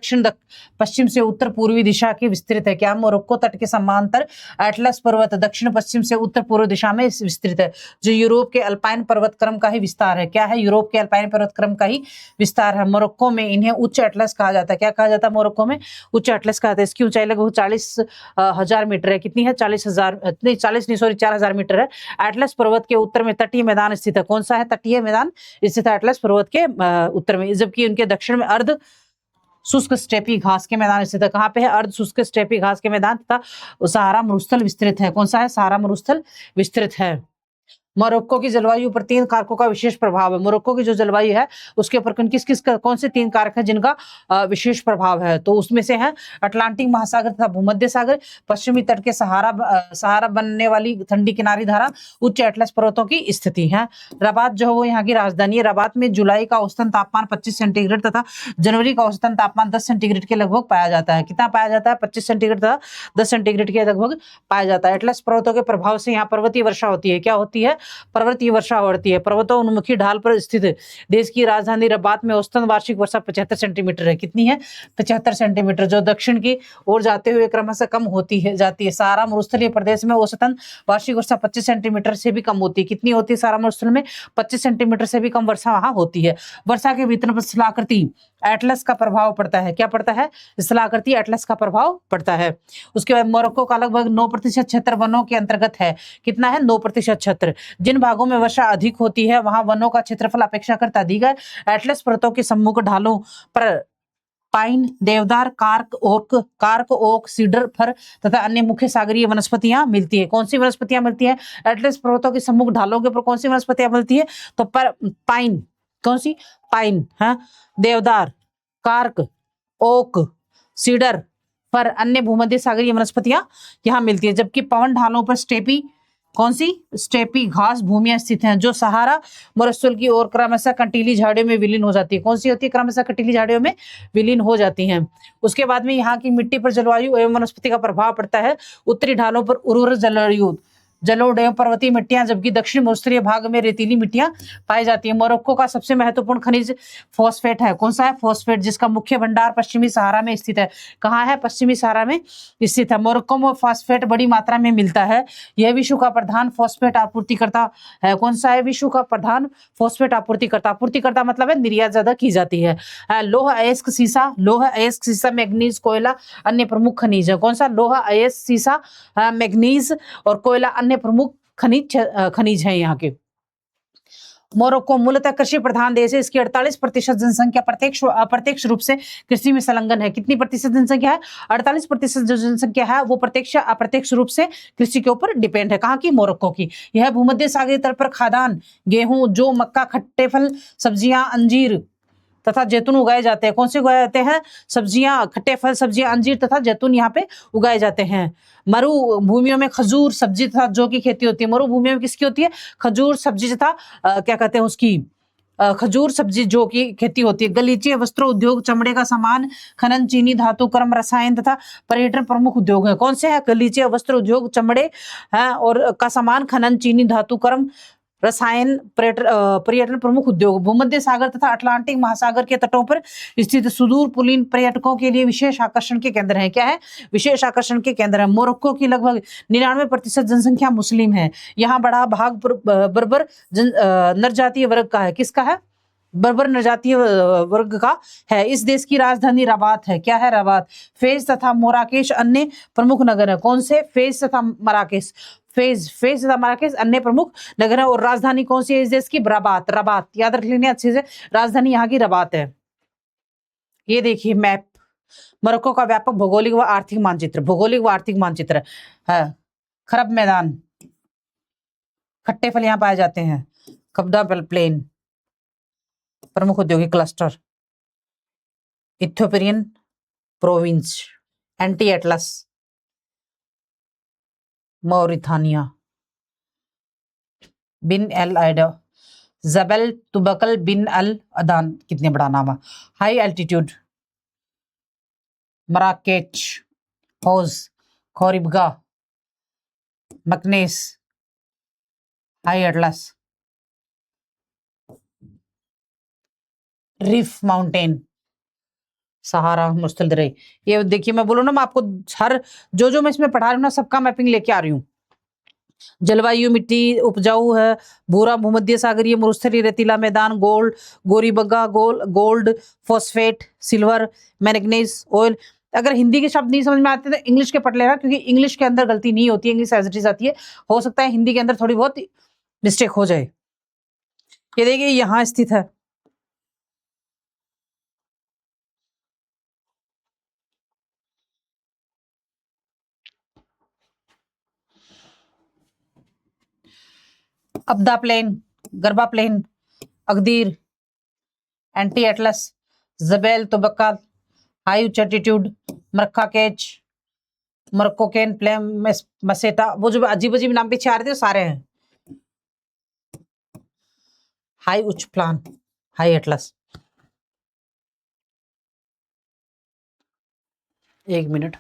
पश्चिम से उत्तर पूर्वी दिशा की विस्तृत है। क्या मोरक्को तट के समांतर अटलस पर्वत दक्षिण पश्चिम से उत्तर पूर्व दिशा में विस्तृत है, जो यूरोप के अल्पाइन पर्वत क्रम का ही विस्तार है। क्या है? यूरोप के अल्पाइन पर्वत क्रम का ही विस्तार है। मोरक्को में इन्हें उच्च अटलस कहा जाता है। क्या कहा जाता है? मोरक्को में उच्च अटलस कहा जाता है। इसकी ऊंचाई लगभग 40,000 मीटर है। कितनी है? 40,000 नहीं, 40 नहीं, सॉरी, 4,000 मीटर है। अटलस पर्वत के उत्तर में तटीय मैदान स्थित है। कौन सा है तटीय मैदान स्थित है? अटलस पर्वत के उत्तर में। जबकि उनके दक्षिण में अर्ध शुष्क स्टेपी घास के मैदान स्थित है। कहाँ पे है? अर्ध शुष्क स्टेपी घास के मैदान तथा सहारा मरुस्थल विस्तृत है। कौन सा है? सहारा मरुस्थल विस्तृत है। मोरक्को की जलवायु पर 3 कारकों का विशेष प्रभाव है। मोरक्को की जो जलवायु है उसके ऊपर कौन से 3 कारक हैं जिनका विशेष प्रभाव है? तो उसमें से है अटलांटिक महासागर तथा भूमध्य सागर, पश्चिमी तट के सहारा बनने वाली ठंडी किनारी धारा, उच्च एटलस पर्वतों की स्थिति है। रबात जो है वो यहाँ की राजधानी है। रबात में जुलाई का औसतन तापमान 25 सेंटीग्रेड तथा जनवरी का औसतन तापमान 10 सेंटीग्रेड के लगभग पाया जाता है। कितना पाया जाता है? 25 सेंटीग्रेड तथा 10 सेंटीग्रेड के लगभग पाया जाता है। एटलस पर्वतों के प्रभाव से यहाँ पर्वतीय वर्षा होती है। क्या होती है? पर्वतीय वर्षा होती है। पर्वतोन्मुखी ढाल पर स्थित देश की राजधानी रबात में औसतन वार्षिक वर्षा 75 सेंटीमीटर है। कितनी है? 75 सेंटीमीटर, जो दक्षिण की ओर जाते हुए क्रमशः कम होती है जाती है। सहारा मरुस्थलीय प्रदेश में औसतन वार्षिक वर्षा 25 सेंटीमीटर से भी कम होती है। कितनी होती है? सहारा मरुस्थल में 25 सेंटीमीटर से भी कम वर्षा वहां होती है। वर्षा के वितरण पर स्थलाकृति एटलस का प्रभाव पड़ता है। क्या पड़ता है? स्थलाकृति एटलस का प्रभाव पड़ता है। उसके बाद मोरक्को का लगभग 9% क्षेत्र वनों के अंतर्गत है। कितना है? 9% क्षेत्र। जिन भागों में वर्षा अधिक होती है वहां वनों का क्षेत्रफल अपेक्षाकृत अधिक है। एटलस पर्वतों के सम्मुख ढालों पर पाइन, देवदार, कार्क ओक, सीडर, फर तथा अन्य मुख्य सागरीय वनस्पतियां मिलती है। कौन सी वनस्पतियां मिलती है? एटलस पर्वतों के सम्मुख ढालों के ऊपर कौन सी वनस्पतियां मिलती है? तो पाइन, कौन सी? पाइन, हाँ, देवदार, कार्क, ओक, सीडर, फर, अन्य भूमध्य सागरीय वनस्पतियां यहाँ मिलती है। जबकि पवन ढालों पर स्टेपी, कौन सी? स्टेपी घास भूमियां स्थित हैं, जो सहारा मरुस्थल की ओर क्रमशः कंटीली झाड़ियों में विलीन हो जाती है। कौन सी होती है? क्रमशः कंटीली झाड़ियों में विलीन हो जाती हैं। उसके बाद में यहाँ की मिट्टी पर जलवायु एवं वनस्पति का प्रभाव पड़ता है। उत्तरी ढालों पर उर्वर जलोढ़ एवं पर्वतीय मिट्टियां, जबकि दक्षिण मरुस्थलीय भाग में रेतीली मिट्टियां पाई जाती है। मोरक्को का सबसे महत्वपूर्ण खनिज फॉस्फेट है। कौन सा है? फॉस्फेट, जिसका मुख्य भंडार पश्चिमी सहारा में स्थित है। कहाँ है? पश्चिमी सहारा में स्थित है। मोरक्को में फॉस्फेट बड़ी मात्रा में मिलता है। यह विश्व का प्रधान फॉस्फेट आपूर्तिकर्ता है। कौन सा है? विश्व का प्रधान फॉस्फेट आपूर्तिकर्ता मतलब है निर्यात ज्यादा की जाती है। लौह अयस्क सीसा, मैग्नीज, कोयला अन्य प्रमुख खनिज है। कौन सा? लौह अयस्क सीसा, मैग्नीज और कोयला अन्य प्रमुख खनिज हैं यहाँ के। मोरक्को मूलतः कृषि प्रधान देश है। इसकी 48% जनसंख्या अप्रत्यक्ष रूप से कृषि में संलग्न है। कितनी प्रतिशत जनसंख्या है? 48% जो जनसंख्या है वो प्रत्यक्ष अप्रत्यक्ष रूप से कृषि के ऊपर डिपेंड है। कहाँ की? मोरक्को की। यह भूमध्य सागरीय तट पर खाद्यान्न, गेहूं, जौ, मक्का, खट्टे फल, सब्जियां, अंजीर तथा जैतून उगाए जाते हैं। कौन से उगाए जाते हैं? सब्जियां, खट्टे फल, सब्जियां, अंजीर तथा जैतून यहाँ पे उगाए जाते हैं। मरु भूमियों में खजूर, सब्जी तथा जौ की खेती होती है। मरु भूमियों में किसकी होती है? खजूर, सब्जी तथा क्या कहते हैं उसकी, खजूर, सब्जी, जौ की खेती होती है। गलीचे, वस्त्र उद्योग, चमड़े का सामान, खनन, चीनी, धातु, कर्म, रसायन तथा पर्यटन प्रमुख उद्योग है। कौन से है? गलीचे, वस्त्र उद्योग, चमड़े है और का सामान, खनन, चीनी, धातु, कर्म, रसायन, पर्यटन प्रमुख उद्योग। भूमध्य सागर तथा अटलांटिक महासागर के तटों पर स्थित सुदूर पुलिन पर्यटकों के लिए विशेष आकर्षण के केंद्र है। क्या है? विशेष आकर्षण के केंद्र है। मोरक्को की लगभग 99% जनसंख्या मुस्लिम है। यहाँ बड़ा भाग बर्बर नरजातीय वर्ग का है। किसका है? बर्बर नरजातीय वर्ग का है। इस देश की राजधानी रबात है। क्या है? रबात। फेज तथा मोराकेश अन्य प्रमुख नगर है। कौन से? फेज तथा मराकेश। फेज तथा मराकेश अन्य प्रमुख नगर है। और राजधानी कौन सी है इस देश की? रबात याद रख लेनी अच्छे से। राजधानी यहाँ की रबात है। ये देखिए मैप, मोरक्को का व्यापक भौगोलिक व आर्थिक मानचित्र है। खरब मैदान, खट्टे फल यहाँ पाए जाते हैं। कब्दा प्लेन, प्रमुख औद्योगिक cluster, Ethiopian province, anti Atlas, Mauritania, बिन एल आइडा, जबल तुबकल बिन अल अदान, कितने बड़ा नाम है। हाई एल्टीट्यूड, मराकेच, होज, Khouribga, Meknes, high Atlas, Rif mountain, Sahara, मुस्तलदरे। ये देखिए, मैं बोलूँ ना, मैं आपको हर जो मैं इसमें पढ़ा रही हूँ ना, सबका मैपिंग लेके आ रही हूँ। जलवायु, मिट्टी उपजाऊ है, भूरा भूमध्य सागरीय मरुस्थलीय रेतीला मैदान, Khouribga, gold, phosphate, silver, manganese, oil. अगर हिंदी के शब्द नहीं समझ में आते तो इंग्लिश के पढ़ लेना, क्योंकि इंग्लिश के अंदर गलती नहीं होती है, इंग्लिश एज इट इज आती है। हो सकता है हिंदी के अंदर थोड़ी बहुत मिस्टेक हो जाए। ये देखिए, यहाँ स्थित है। अब्दा प्लेन, गरबा plain, Agadir, anti Atlas, Jebel तोबक्का, हाई एल्टीट्यूड, मरक्का केच, मरक्कोकेन प्लेम, मसेटा, वो जो अजीब अजीब नाम पीछे आ रहे थे सारे हैं। हाई उच्च प्लान, हाई एटलस। एक मिनट,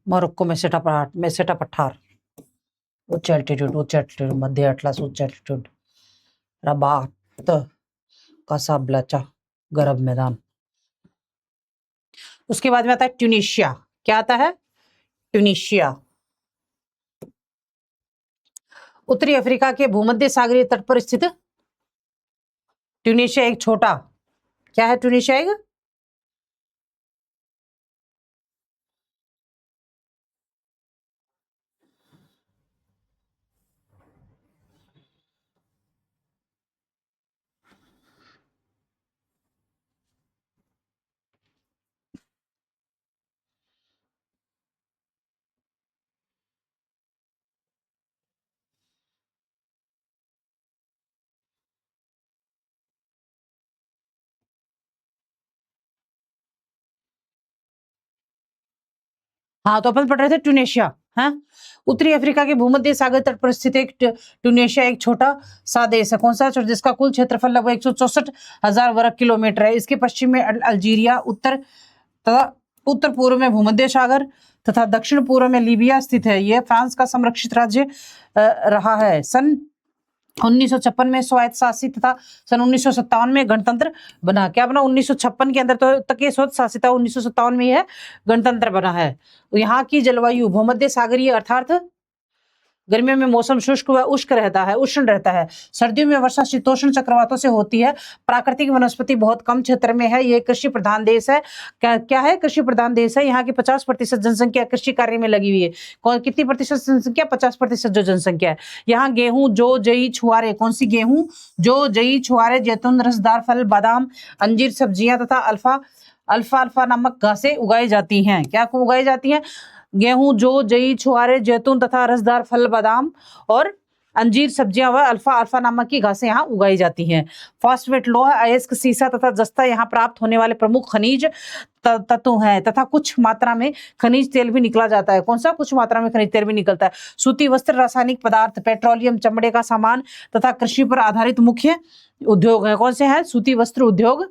मोरक्को मेसेटा पठार, उच्च एल्टीट्यूड, मध्य एटलस, उच्च एल्टीट्यूड, रबात, कासाब्लाचा, गरब मैदान। उसके बाद में आता है ट्यूनिशिया। क्या आता है? ट्यूनिशिया। उत्तरी अफ्रीका के भूमध्य सागरीय तट पर स्थित ट्यूनिशिया एक छोटा, क्या है ट्यूनिशिया? एक हाँ, तो अपन पढ़ रहे थे ट्यूनेशिया। हाँ, उत्तरी अफ्रीका के भूमध्य सागर तट पर स्थित एक ट्यूनेशिया एक छोटा सा देश है। कौन सा? जिसका कुल क्षेत्रफल लगभग 164,000 वर्ग किलोमीटर है। इसके पश्चिम में अल्जीरिया, उत्तर पूर्व में भूमध्य सागर तथा दक्षिण पूर्व में लीबिया स्थित है। यह फ्रांस का संरक्षित राज्य रहा है। सन 1956 में स्वायत्त शासित तथा सन 1957 में गणतंत्र बना। क्या बना? 1956 के अंदर तो तक ये स्वायत्त शासित था, 1957 में यह गणतंत्र बना है। यहाँ की जलवायु भूमध्य सागरीय अर्थात गर्मियों में मौसम शुष्क व उष्ण रहता है। सर्दियों में वर्षा शीतोष्ण चक्रवातों से होती है। प्राकृतिक वनस्पति बहुत कम क्षेत्र में है। ये कृषि प्रधान देश है। क्या है? कृषि प्रधान देश है। यहाँ की 50% जनसंख्या कृषि कार्य में लगी हुई है। कितनी प्रतिशत जनसंख्या? 50% जो जनसंख्या है। यहाँ गेहूं, जौ, जई, छुआरे। कौन सी? गेहूं, जौ, जई, छुआरे, जैतून, रसदार फल, बादाम, अंजीर, सब्जियां तथा अल्फा नामक घासें उगाई जाती हैं। क्या उगाई जाती हैं? गेहूं, जौ, जई, छुआरे, जैतून तथा रसदार फल, बादाम और अंजीर, सब्जियां व अल्फा नामक की घासें यहाँ उगाई जाती हैं। फॉस्फेट, लोहा, अयस्क, सीसा तथा जस्ता यहाँ प्राप्त होने वाले प्रमुख खनिज तत्व हैं तथा कुछ मात्रा में खनिज तेल भी निकला जाता है। कौन सा? कुछ मात्रा में खनिज तेल भी निकलता है। सूती वस्त्र, रासायनिक पदार्थ, पेट्रोलियम, चमड़े का सामान तथा कृषि पर आधारित मुख्य उद्योग है। कौन से हैं? सूती वस्त्र उद्योग,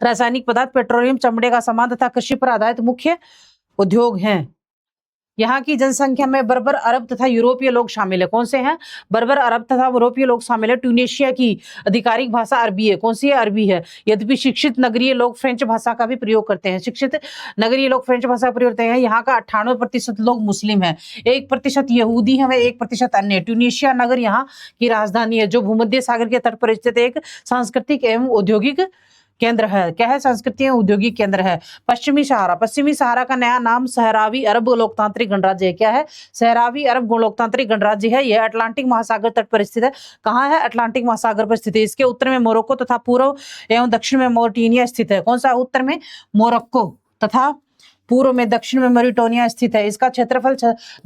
रासायनिक पदार्थ, पेट्रोलियम, चमड़े का सामान तथा कृषि पर आधारित मुख्य उद्योग हैं। यहाँ की जनसंख्या में बर्बर, अरब तथा यूरोपीय लोग शामिल है। कौन से हैं? बर्बर, अरब तथा यूरोपीय लोग शामिल है। ट्यूनेशिया की आधिकारिक भाषा अरबी है। कौन सी है? अरबी है। यद्यपि शिक्षित नगरीय लोग फ्रेंच भाषा का भी प्रयोग करते हैं। शिक्षित नगरीय लोग फ्रेंच भाषा का प्रयोग करते हैं। यहाँ का 98% लोग मुस्लिम है, 1% यहूदी है, 1% अन्य। ट्यूनेशिया नगर यहाँ की राजधानी है, जो भूमध्य सागर के तट पर स्थित एक सांस्कृतिक एवं औद्योगिक केंद्र है। क्या है? संस्कृति औद्योगिक केंद्र है। पश्चिमी सहारा का नया नाम सहरावी अरब लोकतांत्रिक गणराज्य है। क्या है? सहरावी अरब लोकतांत्रिक गणराज्य है। यह अटलांटिक महासागर तट पर स्थित है। कहाँ है? अटलांटिक महासागर पर स्थित है। इसके उत्तर में मोरक्को तथा पूर्व एवं दक्षिण में मोरिटानिया स्थित है। कौन सा? उत्तर में मोरक्को तथा पूर्व में दक्षिण में मोरिटानिया स्थित है। इसका क्षेत्रफल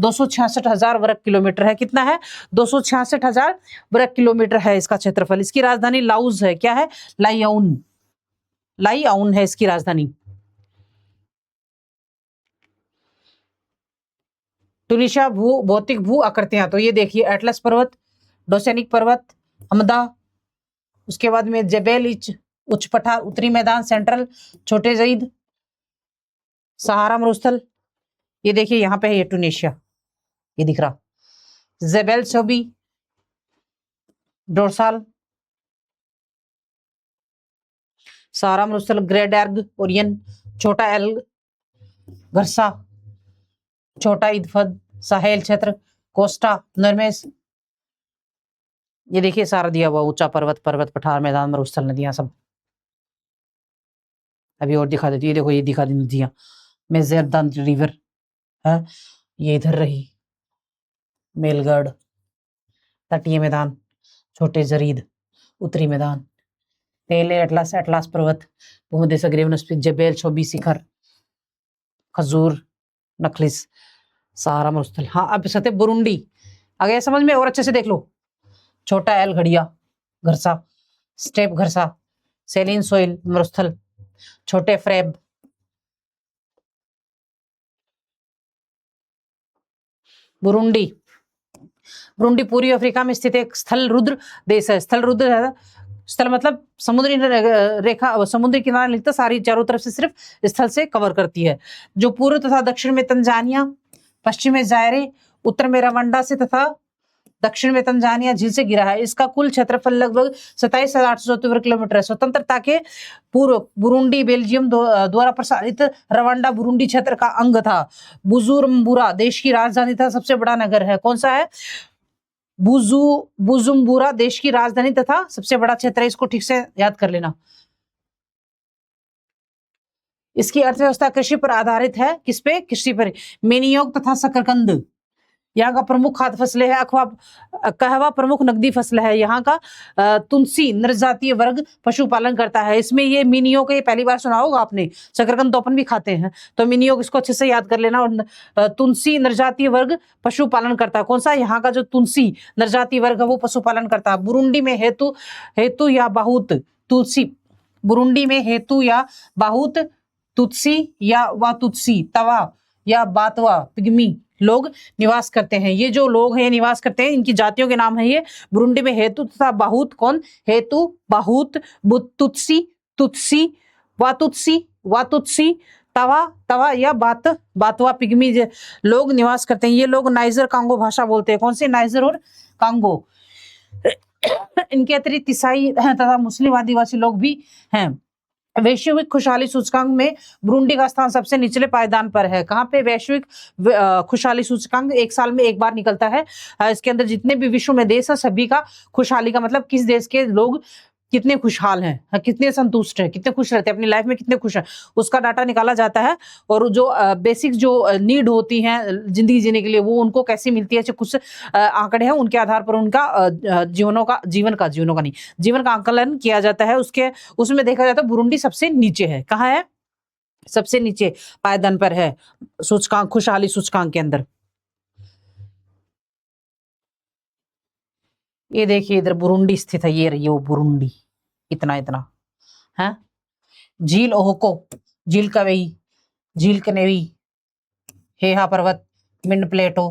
266,000 वर्ग किलोमीटर है। कितना है? 266,000 वर्ग किलोमीटर है इसका क्षेत्रफल। इसकी राजधानी लाउज है। क्या है? लाईआउन है इसकी राजधानी। ट्यूनिशिया भौतिक भू आकृतियां, तो ये देखिए, एटलस पर्वत, डोसेनिक पर्वत, हमदा, उसके बाद में जेबेल उच्च पठार, उत्तरी मैदान, सेंट्रल, छोटे जईद, सहारा मरुस्थल, ये देखिए यहाँ पे है, ये टूनेशिया, ये दिख रहा। जेबेल सोबी, डोरसाल, सहारा मरुस्थल, ग्रेट एर्ग, ओरियन, छोटा एल्ग, घरसा, छोटा इदफद, साहेल क्षेत्र, कोस्टा, नरमेस, ये देखिए सारा दिया हुआ, ऊंचा पर्वत, पर्वत पठार, मैदान, मरुस्थल, नदियां सब। अभी और दिखा देती है, देखो ये दिखा दी नदियां, मेजेरदान रिवर है, ये इधर रही, मेलगढ़, तटीय मैदान, छोटे जरीद, उत्तरी मैदान, तेले अटलास, अटलास पर्वत, भूमध्य वनस्पति, जबेल छोबी शिखर, खजूर, नखलिस, सहारा मरुस्थल। हाँ अब सत्य बुरुंडी आ गया समझ में, और अच्छे से देख लो। छोटा एल घड़िया, घरसा, स्टेप घरसा, सेलिन सोइल मरुस्थल, छोटे फ्रेब, बुरुंडी। बुरुंडी पूर्वी अफ्रीका में स्थित एक स्थल रुद्र देश है। स्थल रुद्र है, स्थल मतलब समुद्री रेखा, समुद्री किनारा लिखता, सारी चारों तरफ से सिर्फ स्थल से कवर करती है। जो पूर्व तथा दक्षिण में तंजानिया, पश्चिम में जायरे, उत्तर में रवांडा से तथा दक्षिण में तंजानिया झील से घिरा है। इसका कुल क्षेत्रफल लगभग 27,874 वर्ग किलोमीटर है। स्वतंत्रता के पूर्व बुरुंडी बेल्जियम द्वारा प्रसारित रवांडा बुरुंडी क्षेत्र का अंग था। बुजुर्मबुरा देश की राजधानी था, सबसे बड़ा नगर है। कौन सा है? बुजुम्बुरा देश की राजधानी तथा सबसे बड़ा क्षेत्र है। इसको ठीक से याद कर लेना। इसकी अर्थव्यवस्था कृषि पर आधारित है। किस पे? कृषि पर। मेनियोग तथा शकरकंद यहाँ का प्रमुख खाद्य फसलें है। कहवा प्रमुख नकदी फसल है। यहाँ का तुलसी नरजातीय वर्ग पशुपालन करता है। इसमें ये मिनियो का, ये पहली बार सुना होगा आपने, शकरकंद तो अपन भी खाते हैं, तो मिनियो इसको अच्छे से याद कर लेना। और तुलसी नरजातीय वर्ग पशुपालन करता है। कौन सा? यहाँ का जो तुलसी नरजातीय वर्ग है वो पशुपालन करता है। बुरुंडी में हेतु या बहुत तुलसी, बुरुंडी में हेतु या बहुत तुत्सी या वातुत्सी, तवा या बातवा पिग्मी लोग निवास करते हैं। ये जो लोग हैं निवास करते हैं, इनकी जातियों के नाम है ये। बुरुंडी में हेतु तथा बाहुत, कौन? हेतु, बाहुत, तुत्सी, तुत्सी, वातुत्सी, तवा या बातवा पिग्मी लोग निवास करते हैं। ये लोग नाइजर कांगो भाषा बोलते हैं। कौन से? नाइजर और कांगो। इनके अतिरिक्त ईसाई तथा मुस्लिम आदिवासी लोग भी हैं। वैश्विक खुशहाली सूचकांक में बुरुंडी का स्थान सबसे निचले पायदान पर है। कहाँ पे? वैश्विक खुशहाली सूचकांक एक साल में एक बार निकलता है। इसके अंदर जितने भी विश्व में देश है, सभी का खुशहाली का मतलब किस देश के लोग कितने खुशहाल हैं, कितने संतुष्ट हैं, कितने खुश रहते हैं अपनी लाइफ में, कितने खुश हैं, उसका डाटा निकाला जाता है। और जो बेसिक जो नीड होती हैं जिंदगी जीने के लिए, वो उनको कैसी मिलती है, कुछ आंकड़े हैं, उनके आधार पर उनका जीवन का आंकलन किया जाता है। उसमें देखा जाता है बुरुंडी सबसे नीचे है। कहाँ है? सबसे नीचे पायदान पर है सूचकांक, खुशहाली सूचकांक के अंदर। ये देखिए इधर बुरुंडी स्थित है, ये रही वो बुरुंडी, इतना है। झील ओहोको, झील कवेई, झील कनेवी, हेहा पर्वत, मिंड प्लेटो,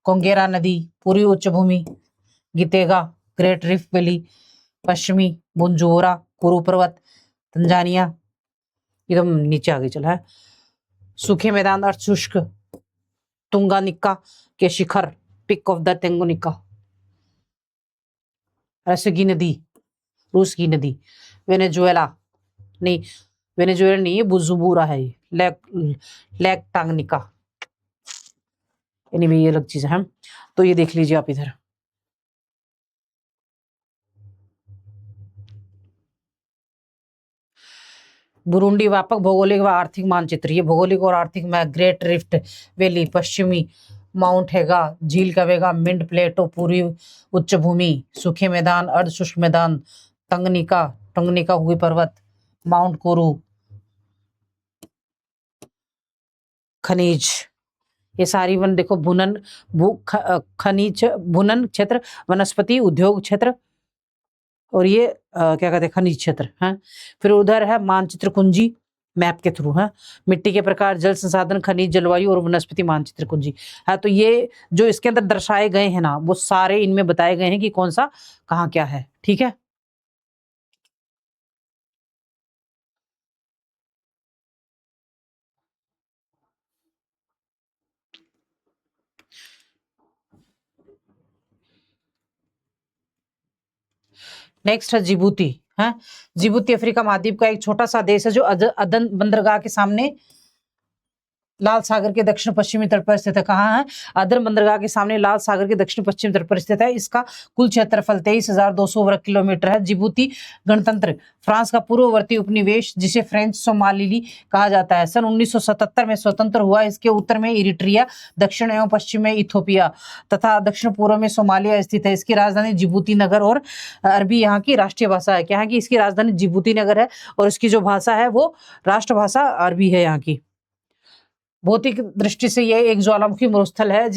कोंगेरा नदी, पूर्वी उच्च भूमि, गितेगा, ग्रेट रिफ्ट वैली, पश्चिमी बुंजूरा, कुरु पर्वत, तंजानिया, एकदम नीचे आगे चला है। सूखे मैदान अर्ध शुष्क, तुंगानिक्का के शिखर, पिक ऑफ द तेंगुनिका, रस की नदी, रूस की नदी, वेनेजुएला नहीं, वेनेजुएला नहीं, ये बुजुम्बुरा है, लेक टांगनिका, यानी ये अलग चीज है। तो ये देख लीजिए आप इधर। बुरुंडी व्यापक भौगोलिक व आर्थिक मानचित्र। ये भौगोलिक और आर्थिक में ग्रेट रिफ्ट वैली, पश्चिमी माउंट हेगा, झील का वेगा, मिंड प्लेटो, पूर्वी उच्च भूमि, सूखे मैदान, अर्ध शुष्क मैदान, टंगनिका हुई पर्वत, माउंट कोरू, खनिज, ये सारी वन देखो, खनिज, भुनन क्षेत्र, वनस्पति उद्योग क्षेत्र, और ये क्या कहते हैं, खनिज क्षेत्र है। फिर उधर है मानचित्र कुंजी, मैप के थ्रू है, मिट्टी के प्रकार, जल संसाधन, खनिज, जलवायु और वनस्पति मानचित्र कुंजी है। तो ये जो इसके अंदर दर्शाए गए हैं ना, वो सारे इनमें बताए गए हैं कि कौन सा कहाँ क्या है। ठीक है। नेक्स्ट है जिबूती है। जिबूती अफ्रीका महाद्वीप का एक छोटा सा देश है जो अदन बंदरगाह के सामने लाल सागर के दक्षिण पश्चिमी तट पर स्थित है। कहाँ है? अदन बंदरगाह के सामने लाल सागर के दक्षिण पश्चिमी तट पर स्थित है। इसका कुल क्षेत्रफल 23,200 वर्ग किलोमीटर है। जिबूती गणतंत्र फ्रांस का पूर्ववर्ती उपनिवेश जिसे फ्रेंच सोमालिली कहा जाता है सन 1977 में स्वतंत्र हुआ। इसके उत्तर में इरिट्रिया, दक्षिण एवं पश्चिम में इथोपिया तथा दक्षिण पूर्व में सोमालिया स्थित है। इसकी राजधानी जिबूती नगर और अरबी यहाँ की राष्ट्रीय भाषा है। क्या है कि इसकी राजधानी जिबूती नगर है और इसकी जो भाषा है वो राष्ट्रभाषा अरबी है यहाँ की। भौतिक दृष्टि से यह एक ज्वालामुखी मरुस्थल है।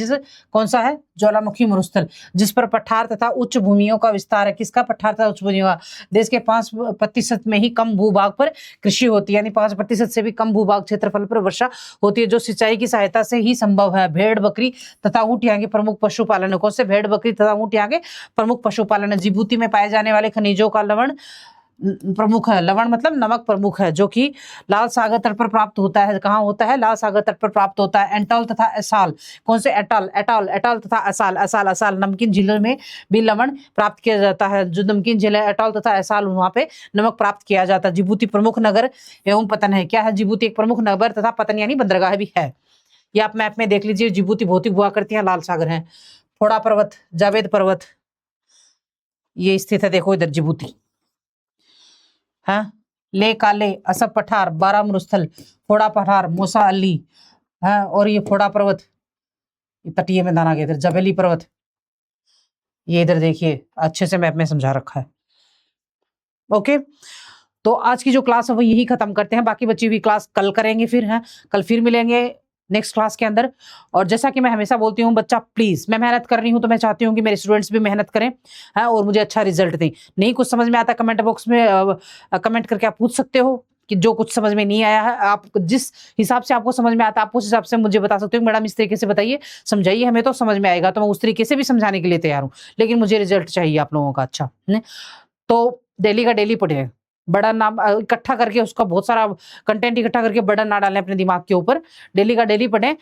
कौन सा है? ज्वालामुखी मरुस्थल, जिस पर पठार तथा उच्च भूमियों का विस्तार है। किसका? पठार तथा उच्च भूमियों का। देश के 5% में ही कम भूभाग पर कृषि होती है, यानी 5% से भी कम भूभाग क्षेत्रफल पर वर्षा होती है, जो सिंचाई की सहायता से ही संभव है। भेड़, बकरी तथा ऊंट यहाँ के प्रमुख पशुपालन है। कौन से? भेड़, बकरी तथा ऊंट यहाँ के प्रमुख पशुपालन है। जिबूती में पाए जाने वाले खनिजों का लवण प्रमुख है। लवण मतलब नमक प्रमुख है, जो कि लाल सागर तट पर प्राप्त होता है। कहाँ होता है? लाल सागर तट पर प्राप्त होता है। एंटॉल तथा एसाल। कौन से? एटॉल, एटॉल, एटॉल तथा एसाल, एसाल, एसाल। नमकीन झीलों में भी लवण प्राप्त किया जाता है। जो नमकीन झील है एटॉल तथा एसाल, वहां पे नमक प्राप्त किया जाता है। जिबूती प्रमुख नगर एवं पतन है। क्या है? जिबूती एक प्रमुख नगर तथा पतन यानी बंदरगाह भी है। ये आप मैप में देख लीजिए। जिबूती भौतिक हुआ करती है, लाल सागर है। फोड़ा पर्वत, जावेद पर्वत ये स्थित है। देखो इधर जिबूती है। ले काले, असब पठार, बारा मरुस्थल, फोड़ा पठार, मूसा अली है। और ये फोड़ा पर्वत तटीय मैदान आ गया। इधर जबेली पर्वत, ये इधर देखिए अच्छे से मैप में समझा रखा है। ओके, तो आज की जो क्लास है वो यही खत्म करते हैं। बाकी बच्ची हुई क्लास कल करेंगे फिर है। कल फिर मिलेंगे नेक्स्ट क्लास के अंदर। और जैसा कि मैं हमेशा बोलती हूँ बच्चा प्लीज, मैं मेहनत कर रही हूँ तो मैं चाहती हूँ कि मेरे स्टूडेंट्स भी मेहनत करें है और मुझे अच्छा रिजल्ट दें। नहीं कुछ समझ में आता कमेंट बॉक्स में कमेंट करके आप पूछ सकते हो कि जो कुछ समझ में नहीं आया है, आप जिस हिसाब से आपको समझ में आता है आप उस हिसाब से मुझे बता सकते हो। मैडम इस तरीके से बताइए, समझाइए, हमें तो समझ में आएगा तो मैं उस तरीके से भी समझाने के लिए तैयार हूँ, लेकिन मुझे रिजल्ट चाहिए आप लोगों का अच्छा। तो डेली का डेली पढ़िए, बड़ा नाम इकट्ठा करके उसका बहुत सारा कंटेंट इकट्ठा करके बड़ा ना डालें अपने दिमाग के ऊपर। डेली का डेली पढ़ें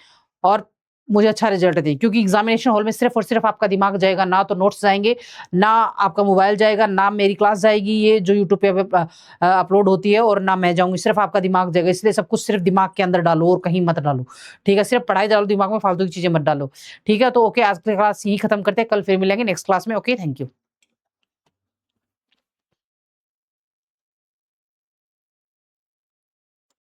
और मुझे अच्छा रिजल्ट दें, क्योंकि एग्जामिनेशन हॉल में सिर्फ और सिर्फ आपका दिमाग जाएगा, ना तो नोट्स जाएंगे, ना आपका मोबाइल जाएगा, ना मेरी क्लास जाएगी ये जो यूट्यूब पे अपलोड होती है, और ना मैं जाऊंगी, सिर्फ आपका दिमाग जाएगा। इसलिए सब कुछ सिर्फ दिमाग के अंदर डालो और कहीं मत डालो, ठीक है? सिर्फ पढ़ाई डालो दिमाग में, फालतू की चीजें मत डालो, ठीक है? तो ओके, आज की क्लास यही खत्म करते हैं, कल फिर मिलेंगे नेक्स्ट क्लास में। Okay, thank you.